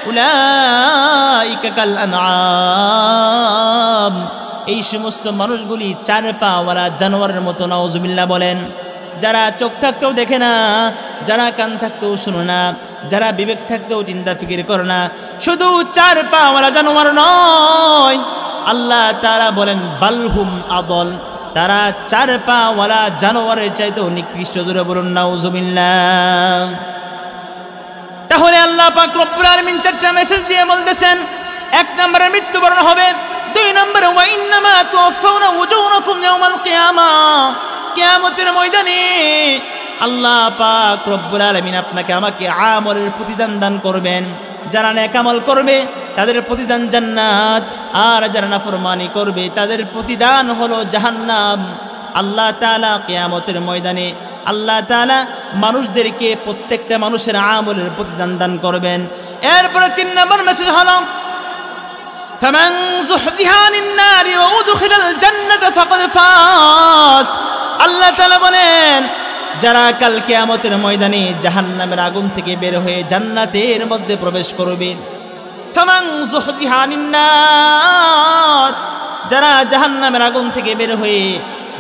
উলাইকা কাল আনআম, এই সমস্ত মানুষগুলি চার পাওয়ালা জানোয়ারের মতো। নাউজুবিল্লাহ বলেন। যারা চোখ থাকতেও দেখে না, যারা কান থাকতেও শুনে না, যারা বিবেক থাকতেও চিন্তা ফিকির করে না, শুধু চার পাওয়ালা জানোয়ার নয়, আল্লাহ তাআলা বলেন বালহুম আদল, তারা চার পাওয়ালা জানোয়ারের চাইতেও নিকৃষ্ট। জোরে বলুন নাউজুবিল্লাহ। তাহলে আল্লাহ পাক রব্বুল আলামিন চারটা মেসেজ দিয়ে বলতেছেন, এক নম্বরে মৃত্যুবরণ হবে, দুই নম্বরে ওয়া ইন্নামা তুওয়াফাউনা উজুরাকুম ইয়াওমাল কিয়ামাহ, কিয়ামতের ময়দানে আল্লাহ পাক রব্বুল আলামিন আপনাকে আমাকে আমলের প্রতিদান দান করবেন। যারা নেক আমল করবে তাদের প্রতিদান জান্নাত, আর যারা নাফরমানি করবে তাদের প্রতিদান হলো জাহান্নাম। আল্লাহ তাআলা কিয়ামতের ময়দানে আল্লাহ তাআলা মানুষদেরকে প্রত্যেকটা মানুষের আমলের প্রতিদান দান করবেন। এরপরে তিন নম্বর মেসেজ হলো ফামান যুহজিহা আনিন নারি ওয়া উদখিলাল জান্নাতা ফাকাদ ফাজ। আল্লাহ তাআলা বলেন, যারা কাল কিয়ামতের ময়দানে জাহান্নামের আগুন থেকে বের হয়ে জান্নাতের মধ্যে প্রবেশ করবে। ফামান যুহজিহা আনিন নার, যারা জাহান্নামের আগুন থেকে বের হয়ে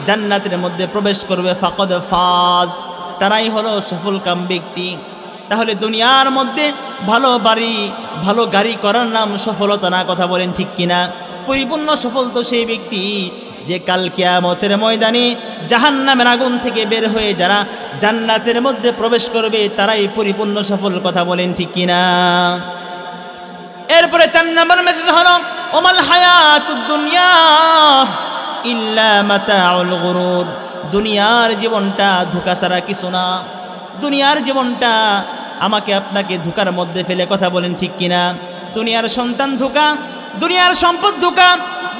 জান্নাতের মধ্যে প্রবেশ করবে, ফাকাদ ফাজ, তারাই হলো সফলকাম ব্যক্তি। তাহলে দুনিয়ার মধ্যে ভালো বাড়ি ভালো গাড়ি করার নাম সফলতা না? কথা বলেন ঠিক কিনা? পরিপূর্ণ সফল তো সেই ব্যক্তি যে কাল কিয়ামতের ময়দানে জাহান্নামের আগুন থেকে বের হয়ে যারা জান্নাতের মধ্যে প্রবেশ করবে তারাই পরিপূর্ণ সফল। কথা বলেন ঠিক কিনা? এরপরে 4 নম্বর মেসেজ হলো ওমাল হায়াতুদ দুনিয়া ইল্লা মাতাউল গুরুর। দুনিয়ার জীবনটা ধোঁকা ছাড়া কিছু না। দুনিয়ার জীবনটা আমাকে আপনাকে ধোঁকার মধ্যে ফেলে। কথা বলেন ঠিক কিনা? দুনিয়ার সন্তান ধোঁকা, দুনিয়ার সম্পদ ধোঁকা,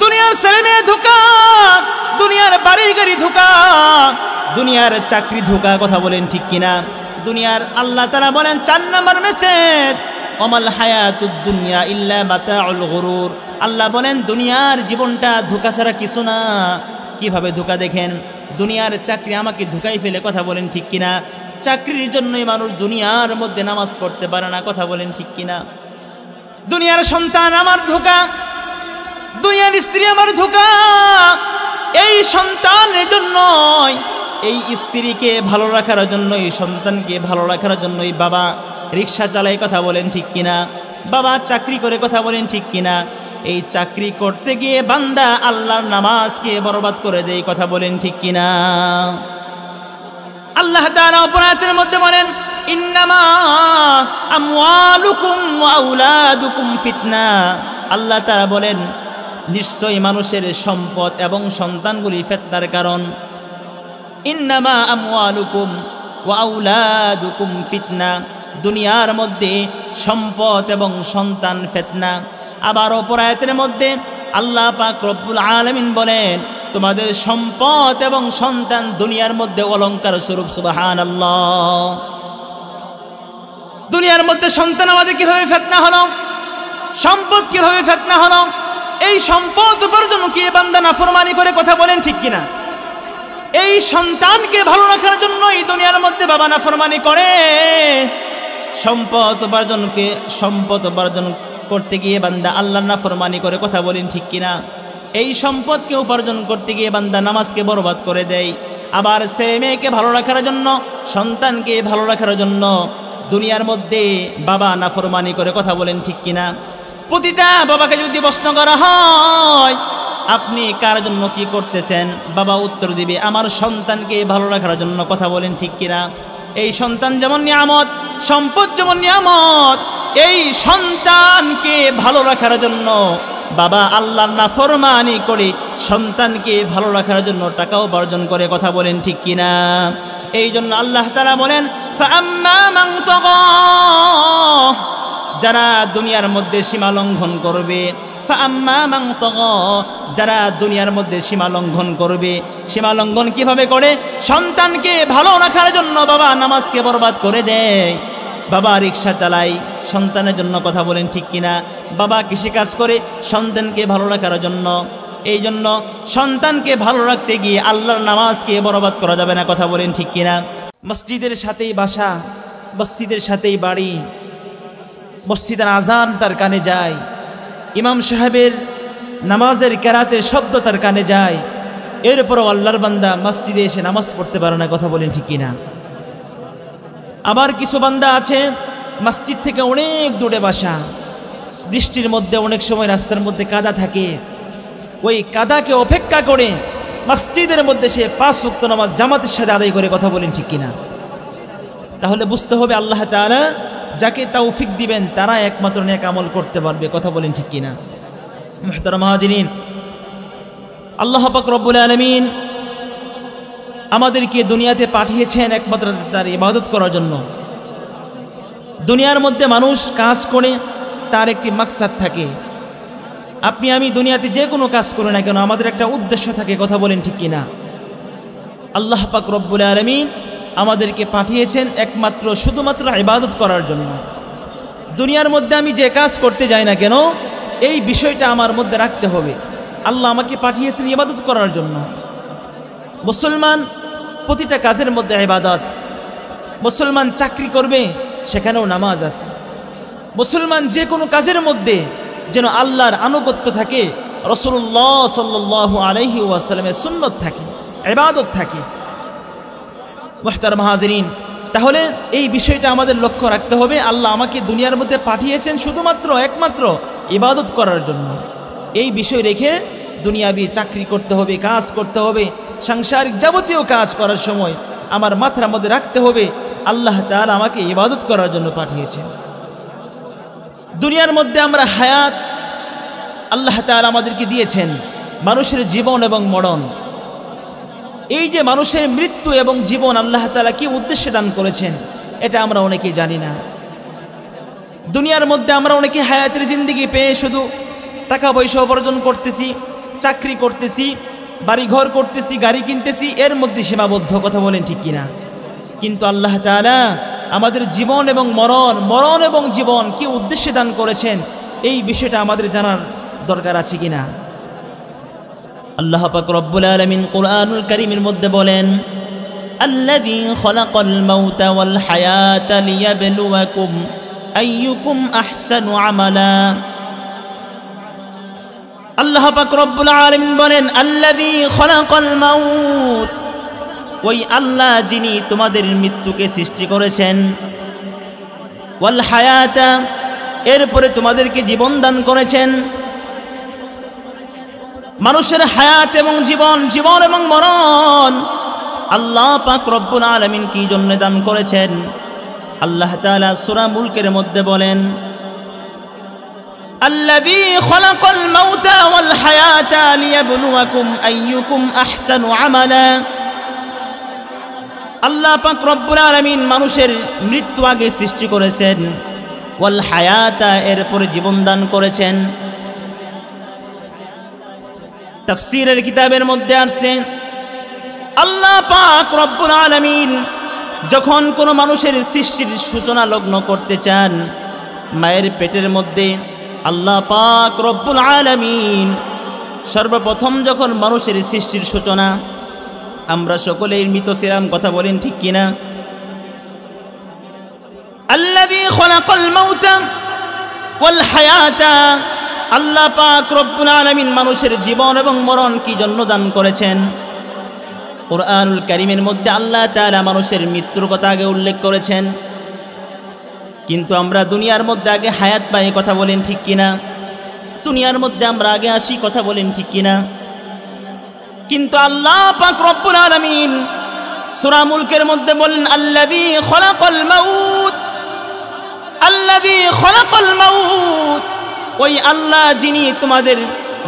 দুনিয়ার ছেলে মেয়ে ধোঁকা, দুনিয়ার বাড়ি গাড়ি ধোঁকা, দুনিয়ার চাকরি ধোঁকা। কথা বলেন ঠিক কিনা? দুনিয়ার আল্লাহ তাআলা বলেন 4 নম্বর মেসেজ ওমাল হায়াতুদ দুনিয়া ইল্লা মাতাউল গুরুর। আল্লাহ বলেন দুনিয়ার জীবনটা ধোঁকা ছাড়া কিছু না। কিভাবে ধোঁকা দেখেন? দুনিয়ার চাকরি আমাকে ধোঁকায় ফেলে। কথা বলেন ঠিক কিনা? চাকরির জন্যই মানুষ দুনিয়ার মধ্যে নামাজ পড়তে পারে না। কথা বলেন ঠিক কিনা? দুনিয়ার সন্তান আমার ধোঁকা, দুনিয়ার স্ত্রী আমার ধোঁকা। এই সন্তানের জন্যই, এই স্ত্রীকে ভালো রাখার জন্যই, সন্তানকে ভালো রাখার জন্যই বাবা রিক্সা চালায়। কথা বলেন ঠিক কিনা? বাবা চাকরি করে। কথা বলেন ঠিক কিনা? এই চাকরি করতে গিয়ে বান্দা আল্লাহর নামাজকে বরবাদ করে দেয়। কথা বলেন ঠিক কিনা? আল্লাহ তাআলা অপরাধের মধ্যে বলেন ইন্নামা আমওয়ালুকুম ওয়া আওলাদুকুম ফিতনা। আল্লাহ তাআলা বলেন নিশ্চয়ই মানুষের সম্পদ এবং সন্তানগুলি ফিতনার কারণ। ইন্নামা আমওয়ালুকুম ওয়া আওলাদুকুম ফিতনা। দুনিয়ার মধ্যে সম্পদ এবং সন্তান ফিতনা। আবার অপর আয়াতের মধ্যে আল্লাহ পাক রব্বুল আলামিন বলেন তোমাদের সম্পদ এবং সন্তান দুনিয়ার মধ্যে অলংকার স্বরূপ। সুবহানাল্লাহ। দুনিয়ার মধ্যে সন্তান আমাদের কিভাবে ফিতনা হলো? সম্পদ কিভাবে ফিতনা হলো? এই সম্পদ উপার্জন কি বান্দা নাফরমানি করে। কথা বলেন ঠিক কিনা? এই সন্তানকে ভালো রাখার জন্য এই দুনিয়ার মধ্যে বাবা নাফরমানি করে। সম্পদ উপার্জন করতে গিয়ে বান্দা আল্লাহর নাফরমানি করে। কথা বলেন ঠিক কিনা? এই সম্পদকে উপার্জন করতে গিয়ে বান্দা নামাজকে বরবাদ করে দেয়। আবার ছেলে মেয়েকে ভালো রাখার জন্য, সন্তানকে ভালো রাখার জন্য দুনিয়ার মধ্যে বাবা নাফরমানি করে। কথা বলেন ঠিক কিনা? প্রতিটা বাবাকে যদি প্রশ্ন করা হয় আপনি কার জন্য কি করতেছেন, বাবা উত্তর দিবে আমার সন্তানকে ভালো রাখার জন্য। কথা বলেন ঠিক কিনা? এই সন্তান যেমন নিয়ামত, সম্পদ যেমন নিয়ামত, এই সন্তানকে ভালো রাখার জন্য বাবা আল্লাহর নাফরমানি করে সন্তানকে ভালো রাখার জন্য টাকা উপার্জন করে। কথা বলেন ঠিক কিনা? এই জন্য আল্লাহ তাআলা বলেন ফাআম্মা মান তাগা, যারা দুনিয়ার মধ্যে সীমা লঙ্ঘন করবে। ফাআম্মা মান তাগা, যারা দুনিয়ার মধ্যে সীমা লঙ্ঘন করবে। সীমা লঙ্ঘন কিভাবে করে? সন্তানকে ভালো রাখার জন্য বাবা নামাজকে বরবাদ করে দেয়। বাবা রিক্সা চালায় সন্তানের জন্য। কথা বলেন ঠিক কিনা? বাবা কৃষিকাজ করে সন্তানকে ভালো রাখার জন্য। এই জন্য সন্তানকে ভালো রাখতে গিয়ে আল্লাহর নামাজকে বরবাদ করা যাবে না। কথা বলেন ঠিক কিনা? মসজিদের সাথেই বাসা, মসজিদের সাথেই বাড়ি, মসজিদের আজান তার কানে যায়, ইমাম সাহেবের নামাজের কেরাতের শব্দ তার কানে যায়, এরপরও আল্লাহর বান্দা মসজিদে এসে নামাজ পড়তে পারে না। কথা বলেন ঠিক কিনা? আবার কিছু বান্দা আছে মসজিদ থেকে অনেক দূরে বাসা, বৃষ্টির মধ্যে অনেক সময় রাস্তার মধ্যে কাদা থাকে, ওই কাদাকে অপেক্ষা করে মসজিদের মধ্যে সে 5 ওয়াক্ত নামাজ জামাতের সাথে আদায় করে। কথা বলেন ঠিক কিনা? তাহলে বুঝতে হবে আল্লাহ তাআলা যাকে তৌফিক দিবেন তারা একমাত্র নেক আমল করতে পারবে। কথা বলেন ঠিক কিনা? মুহতারাম হাজিরিন, আল্লাহ পাক রব্বুল আলামিন আমাদেরকে দুনিয়াতে পাঠিয়েছেন একমাত্র তার ইবাদত করার জন্য। দুনিয়ার মধ্যে মানুষ কাজ করে, তার একটি মাকসাদ থাকে। আপনি আমি দুনিয়াতে যে কোনো কাজ করি না কেন, আমাদের একটা উদ্দেশ্য থাকে। কথা বলেন ঠিক কিনা? আল্লাহ পাক রব্বুল আলামিন আমাদেরকে পাঠিয়েছেন একমাত্র শুধুমাত্র ইবাদত করার জন্য। দুনিয়ার মধ্যে আমি যে কাজ করতে যাই না কেন, এই বিষয়টা আমার মধ্যে রাখতে হবে, আল্লাহ আমাকে পাঠিয়েছেন ইবাদত করার জন্য। মুসলমান প্রতিটা কাজের মধ্যে ইবাদত। মুসলমান চাকরি করবে, সেখানেও নামাজ আছে। মুসলমান যে কোনো কাজের মধ্যে যেন আল্লাহর আনুগত্য থাকে, রাসূলুল্লাহ সাল্লাল্লাহু আলাইহি ওয়াসাল্লামের সুন্নত থাকে, ইবাদত থাকে। মুহতারাম হাজিরিন, তাহলে এই বিষয়টা আমাদের লক্ষ্য রাখতে হবে, আল্লাহ আমাকে দুনিয়ার মধ্যে পাঠিয়েছেন শুধুমাত্র একমাত্র ইবাদত করার জন্য। এই বিষয় রেখে দুনিয়াবি চাকরি করতে হবে, কাজ করতে হবে, সাংসারিক যাবতীয় কাজ করার সময় আমার মাথার মধ্যে রাখতে হবে আল্লাহ তাআলা আমাকে ইবাদত করার জন্য পাঠিয়েছেন। দুনিয়ার মধ্যে আমরা হায়াত আল্লাহ তাআলা আমাদেরকে দিয়েছেন, মানুষের জীবন এবং মরণ। এই যে মানুষের মৃত্যু এবং জীবন আল্লাহ তাআলা কি উদ্দেশ্যে দান করেছেন, এটা আমরা অনেকেই জানি না। দুনিয়ার মধ্যে আমরা অনেকে হায়াতের জিন্দেগি পেয়ে শুধু টাকা পয়সা উপার্জন করতেছি, চাকরি করতেছি, বাড়ি ঘর করতেছি, গাড়ি কিনতেছি, এর মধ্যে সীমাবদ্ধ। কথা বলেন ঠিক কিনা? কিন্তু আল্লাহ তাআলা আমাদের জীবন এবং মরণ এবং জীবন কি উদ্দেশ্যে দান করেছেন, এই বিষয়টা আমাদের জানার দরকার আছে কিনা। আল্লাহ পাক রব্বুল আলামিন কুরআনুল কারীমের মধ্যে বলেন, আল্লাযী খালাকাল মাউতা ওয়াল হায়াতা লিয়াবলুয়াকুম আইয়ুকুম আহসানু আমালা। আল্লাহ পাক রব্বুল আলামিন বলেন, আল্লাযী খালাকাল মাউত, ওই আল্লাহ যিনি তোমাদের মৃত্যুকে সৃষ্টি করেছেন, ওয়াল হায়াতা, এরপরে তোমাদেরকে জীবন দান করেছেন। মানুষের হায়াত এবং জীবন এবং মরণ আল্লাহ পাক রব্বুল আলামিন কি জন্য দান করেছেন? আল্লাহ তাআলা সূরা মুলকের মধ্যে বলেন, আল্লাযী খালাকাল মাউতা ওয়াল হায়াতা লিয়াবলুয়াকুম আইয়ুকুম আহসানু আমালা। আল্লাহ পাক রব্বুল আলামিন মানুষের মৃত্যু আগে সৃষ্টি করেছেন, ওয়াল হায়াতা, এরপরে জীবন দান করেছেন। তাফসীরের কিতাবের মধ্যে আসছে, আল্লাহ পাক রব্বুল আলামিন যখন কোনো মানুষের সৃষ্টির সূচনা লগ্ন করতে চান, মায়ের পেটের মধ্যে আল্লাহ পাক রব্বুল আলামিন সর্বপ্রথম যখন মানুষের সৃষ্টির সূচনা, আমরা সকলেই মৃত ছিলাম। কথা বলেন ঠিক কিনা? আল্লাযী খালাকাল মাউতা ওয়াল হায়াতা, আল্লাহ পাক রব্বুল আলামিন মানুষের জীবন এবং মরণ কি জন্য দান করেছেন? কুরআনুল কারীমের মধ্যে আল্লাহ তাআলা মানুষের মৃত্যুর কথা আগে উল্লেখ করেছেন, কিন্তু আমরা দুনিয়ার মধ্যে আগে হায়াত পাই। কথা বলেন ঠিক কিনা? দুনিয়ার মধ্যে আমরা আগে আসি। কথা বলেন ঠিক কিনা? কিন্তু আল্লাহ পাক রব্বুল আলামিন সূরা মুলকের মধ্যে বলেন, আল্লাযী খালাকাল মাউত, আল্লাযী খালাকাল মাউত, ওই আল্লাহ যিনি তোমাদের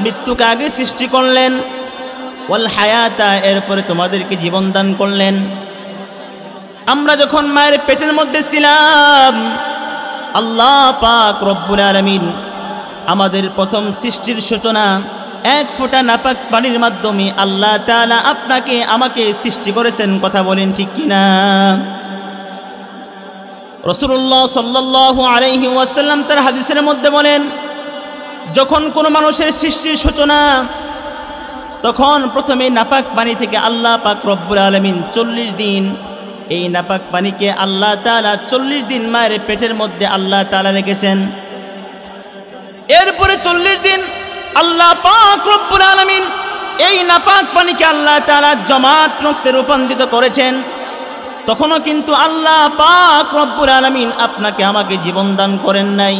মৃত্যুকে আগে সৃষ্টি করলেন, ওয়াল হায়াতা, এরপরে তোমাদেরকে জীবন দান করলেন। আমরা যখন মায়ের পেটের মধ্যে ছিলাম, আল্লাহ পাক রব্বুল আলামিন আমাদের প্রথম সৃষ্টির সূচনা এক ফোঁটা নাপাক পানির মাধ্যমে আল্লাহ তাআলা আপনাকে আমাকে সৃষ্টি করেছেন। কথা বলেন ঠিক কিনা? রাসূলুল্লাহ সাল্লাল্লাহু আলাইহি ওয়াসাল্লাম তার হাদিসের মধ্যে বলেন, যখন কোনো মানুষের সৃষ্টির সূচনা, তখন প্রথমে নাপাক পানি থেকে আল্লাহ পাক রব্বুল আলামিন 40 দিন এই নাপাক পানিকে আল্লাহ তাআলা 40 দিন মায়ের পেটের মধ্যে আল্লাহ তাআলা রেখেছেন। এরপরে 40 দিন আল্লাহ পাক রব্বুল আলামিন এই নাপাক পানিকে আল্লাহ তাআলা জমাট রক্তে রূপান্তরিত করেছেন। তখনও কিন্তু আল্লাহ পাক রব্বুল আলামিন আপনাকে আমাকে জীবন দান করেন নাই।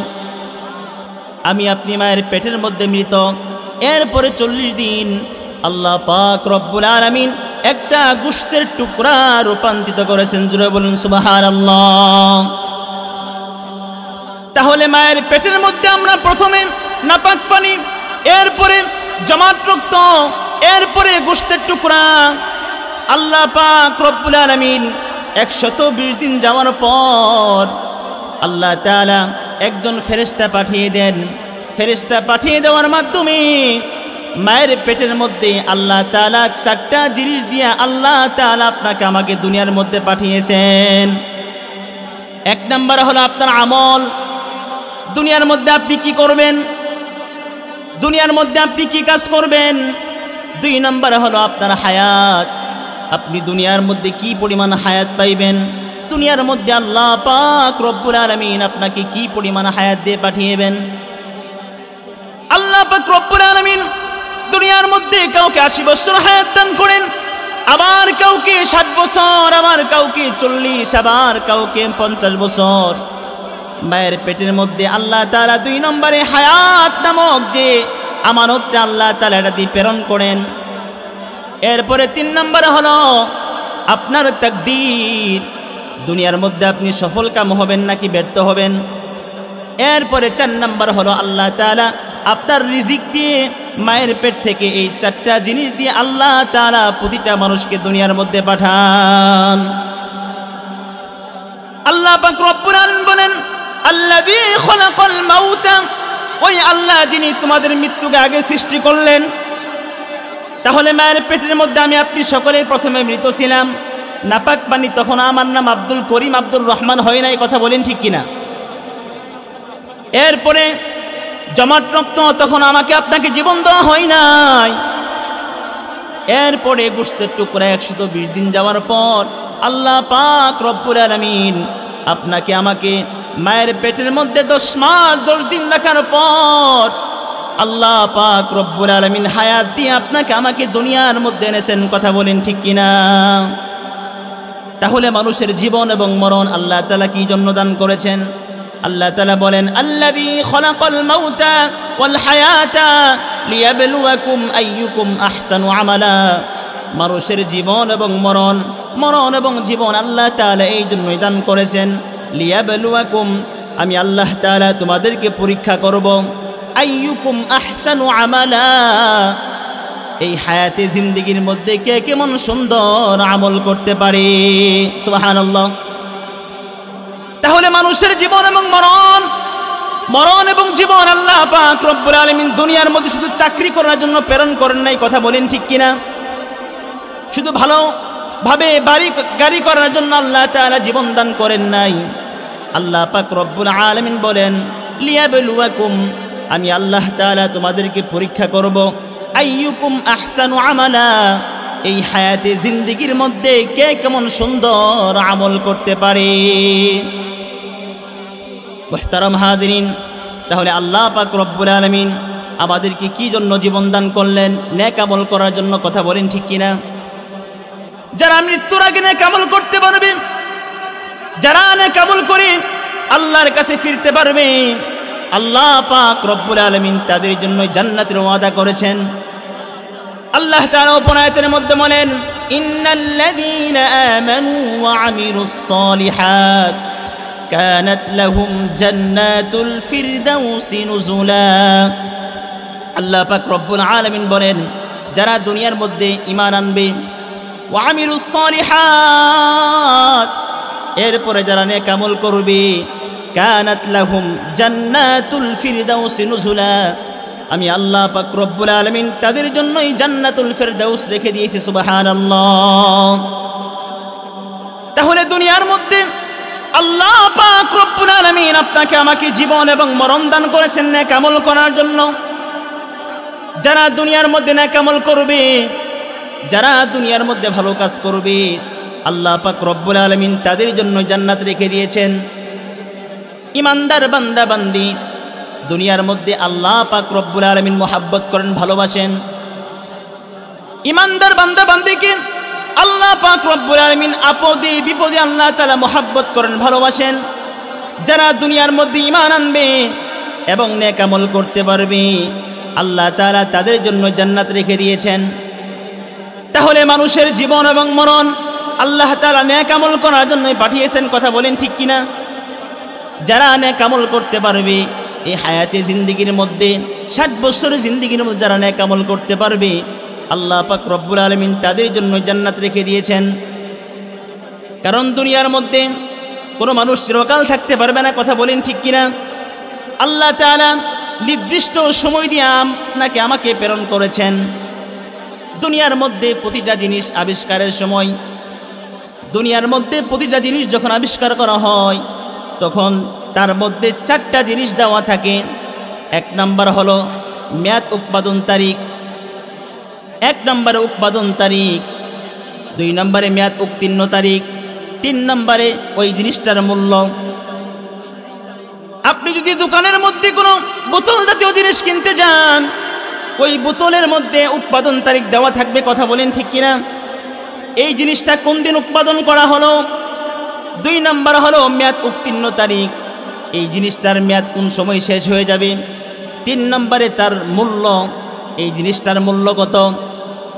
আমি আপনি মায়ের পেটের মধ্যে মৃত। এরপরে 40 দিন আল্লাহ পাক রব্বুল আলামিন একটা গোশতের টুকরা রূপান্তরিত করেছেন। জোরে বলুন সুবহানাল্লাহ। তাহলে মায়ের পেটের মধ্যে আমরা প্রথমে নাপাক পানি, এরপরে জমাট রক্ত, এরপরে গোশতের টুকরা। আল্লাহ পাক রব্বুল আলামিন 120 দিন যাওয়ার পর আল্লাহ তাআলা একজন ফেরেশতা পাঠিয়ে দেন। ফেরেশতা পাঠিয়ে দেওয়ার মাধ্যমে মায়ের পেটের মধ্যে আল্লাহ তাআলা 4টা জিনিস দিয়ে আল্লাহ তাআলা আপনাকে আমাকে দুনিয়ার মধ্যে পাঠিয়েছেন। 1 নাম্বার হলো আপনার আমল। দুনিয়ার মধ্যে আপনি কি করবেন, দুনিয়ার মধ্যে আপনি কি কাজ করবেন। 2 নাম্বার হলো আপনার হায়াত। আপনি দুনিয়ার মধ্যে কি পরিমাণ হায়াত পাইবেন। দুনিয়ার মধ্যে আল্লাহ পাক রব্বুল আলামিন আপনাকে কি পরিমাণ হায়াত দিয়ে পাঠিয়েবেন। আল্লাহ পাক রব্বুল আলামিন দুনিয়ার মধ্যে কাউকে 80 বছর হায়াত দান করেন, আবার কাউকে 60 বছর, আবার কাউকে 40, আবার কাউকে 50 বছর। মায়ের পেটের মধ্যে আল্লাহ তাআলা 2 নম্বরে হায়াত নামক যে আমানতটা আল্লাহ তাআলা এটা দিয়ে প্রেরণ করেন। এরপরে 3 নম্বর হলো আপনার তাকদীর। দুনিয়ার মধ্যে আপনি সফল কাম হবেন নাকি ব্যর্থ হবেন। এরপরে 4 নম্বর হলো আল্লাহ তাআলা আপনার রিজিক দিয়ে মায়ের পেট থেকে এই 4টা জিনিস দিয়ে আল্লাহ তাআলা প্রতিটা মানুষকে দুনিয়ার মধ্যে পাঠান। আল্লাহ পাক রব্বুল আলামিন বলেন, আল্লাযী খলাকাল মাউতা, ওই আল্লাহ যিনি তোমাদের মৃত্যুকে আগে সৃষ্টি করলেন। তাহলে মায়ের পেটের মধ্যে আমি আপনি সকলেই প্রথমে মৃত ছিলাম। নাপাক পানি তখন আমার নাম আব্দুল করিম, আব্দুর রহমান হয় নাই, কথা বলেন ঠিক কিনা। এরপরে জমাট রক্ত, তখন আমাকে আপনাকে জীবন দেওয়া হয় নাই। এরপরে গোশতের টুকরা 120 দিন যাওয়ার পর আল্লাহ পাক রব্বুল আলামিন আপনাকে আমাকে মায়ের পেটের মধ্যে 10 মাস 10 দিন রাখার পর আল্লাহ পাক রব্বুল আলামিন হায়াত দিয়ে আপনাকে আমাকে দুনিয়ার মধ্যে এনেছেন, কথা বলেন ঠিক কিনা। তাহলে মানুষের জীবন এবং মরণ আল্লাহ তাআলা কি জন্য দান করেছেন। আল্লাহ তাআলা বলেন, আল্লাযী খলাকাল মাউতা ওয়াল হায়াতা লিয়াবলুয়াকুম আইয়ুকুম আহসানু আমালা। মানুষের জীবন এবং মরণ, মরণ এবং জীবন আল্লাহ তাআলা এই জন্যই দান করেছেন। লিয়াবলুয়াকুম, আমি আল্লাহ তাআলা তোমাদেরকে পরীক্ষা করব। আইয়ুকুম আহসানু আমালা, এই হায়াতে জিন্দেগির মধ্যে কে কেমন সুন্দর আমল করতে পারে। সুবহানাল্লাহ। তাহলে মানুষের জীবন এবং মরণ, মরণ এবং জীবন আল্লাহ পাক রব্বুল আলামিন দুনিয়ার মধ্যে শুধু চাকরি করার জন্য প্রেরণ করেন নাই, কথা বলেন ঠিক কিনা। শুধু ভালোভাবে গাড়ি করার জন্য আল্লাহ তাআলা জীবন দান করেন নাই। আল্লাহ পাক রব্বুল আলামিন বলেন, লিয়াবলুয়াকুম, আমি আল্লাহ তাআলা তোমাদেরকে পরীক্ষা করব। আইয়ুকুম আহসানু আমালা, এই হায়াতে জিন্দেগির মধ্যে কে কেমন সুন্দর আমল করতে পারে। মুহতারাম হাজিরিন, তাহলে আল্লাহ পাক রব্বুল আলামিন আমাদেরকে কি জন্য জীবন দান করলেন? নেক আমল করার জন্য, কথা বলেন ঠিক কিনা। যারা মৃত্যুর আগে নেক আমল করতে পারবে, যারা নেক আমল করে আল্লাহর কাছে ফিরতে পারবে, আল্লাহ পাক রব্বুল আলামিন তাদের জন্য জান্নাতের ওয়াদা করেছেন। আল্লাহ তাআলা উপর আয়াতের মধ্যে বলেন, ইন্নাল্লাযীনা আমানু ওয়া আমিলুস সালিহাত কানাত লাহুম জান্নাতুল ফিরদাউসি নুজুলা। আল্লাহ পাক রব্বুল আলামিন বলেন, যারা দুনিয়ার মধ্যে ঈমান আনবে, ওয়া আমিলুস সালিহাত, এরপরে যারা নেক আমল করবে, কানাত লাহুম জান্নাতুল ফিরদাউসি নুজুলা, আমি আল্লাহ পাক রব্বুল আলামিন তাদের জন্যই জান্নাতুল ফিরদাউস রেখে দিয়েছি। সুবহানাল্লাহ। তাহলে দুনিয়ার মধ্যে আল্লাহ পাক রব্বুল আলামিন আপনাকে আমাকে জীবন এবং মরণ দান করেছেন নেক আমল করার জন্য। যারা দুনিয়ার মধ্যে নেক আমল করবে, যারা দুনিয়ার মধ্যে ভালো কাজ করবে, আল্লাহ পাক রব্বুল আলামিন তাদের জন্য জান্নাত রেখে দিয়েছেন। ইমানদার বান্দা বান্দি দুনিয়ার মধ্যে আল্লাহ পাক রব্বুল আলামিন মোহাব্বত করেন, ভালোবাসেন। ইমানদার বান্দা বান্দিকে আল্লাহ পাক রব্বুল আলামিন আপদে বিপদে আল্লাহ তাআলা মোহাব্বত করেন, ভালোবাসেন। যারা দুনিয়ার মধ্যে ঈমান আনবে এবং নেক আমল করতে পারবে আল্লাহ তাআলা তাদের জন্য জান্নাত রেখে দিয়েছেন। তাহলে মানুষের জীবন এবং মরণ আল্লাহ তাআলা নেক আমল করার জন্যই পাঠিয়েছেন, কথা বলেন ঠিক কিনা? যারা নেক আমল করতে পারবে এই হায়াতে জিন্দেগির মধ্যে 60 বছরের জিন্দেগির মধ্যে যারা নেক আমল করতে পারবে আল্লাহ পাক রব্বুল আলামিন তাদের জন্য জান্নাত রেখে দিয়েছেন। কারণ দুনিয়ার মধ্যে কোনো মানুষ চিরকাল থাকতে পারবে না, কথা বলেন ঠিক কিনা? আল্লাহ তাআলা নির্দিষ্ট সময় দিয়ে আপনাকে আমাকে প্রেরণ করেছেন। দুনিয়ার মধ্যে প্রতিটা জিনিস আবিষ্কারের সময়, দুনিয়ার মধ্যে প্রতিটা জিনিস যখন আবিষ্কার করা হয় তখন তার মধ্যে 4টা জিনিস দেওয়া থাকে। 1 নম্বর হলো মেয়াদ উৎপাদন তারিখ, 1 নম্বরে উৎপাদন তারিখ, 2 নম্বরে মেয়াদ উত্তীর্ণ তারিখ, 3 নম্বরে ওই জিনিসটার মূল্য। আপনি যদি দোকানের মধ্যে কোনো বোতল জাতীয় জিনিস কিনতে যান ওই বোতলের মধ্যে উৎপাদন তারিখ দেওয়া থাকবে, কথা বলেন ঠিক কিনা? এই জিনিসটা কোন দিন উৎপাদন করা হলো। 2 নম্বর হলো মেয়াদ উত্তীর্ণ তারিখ, এই জিনিসটার মেয়াদ কোন সময় শেষ হয়ে যাবে। 3 নম্বরে তার মূল্য, এই জিনিসটার মূল্য কত।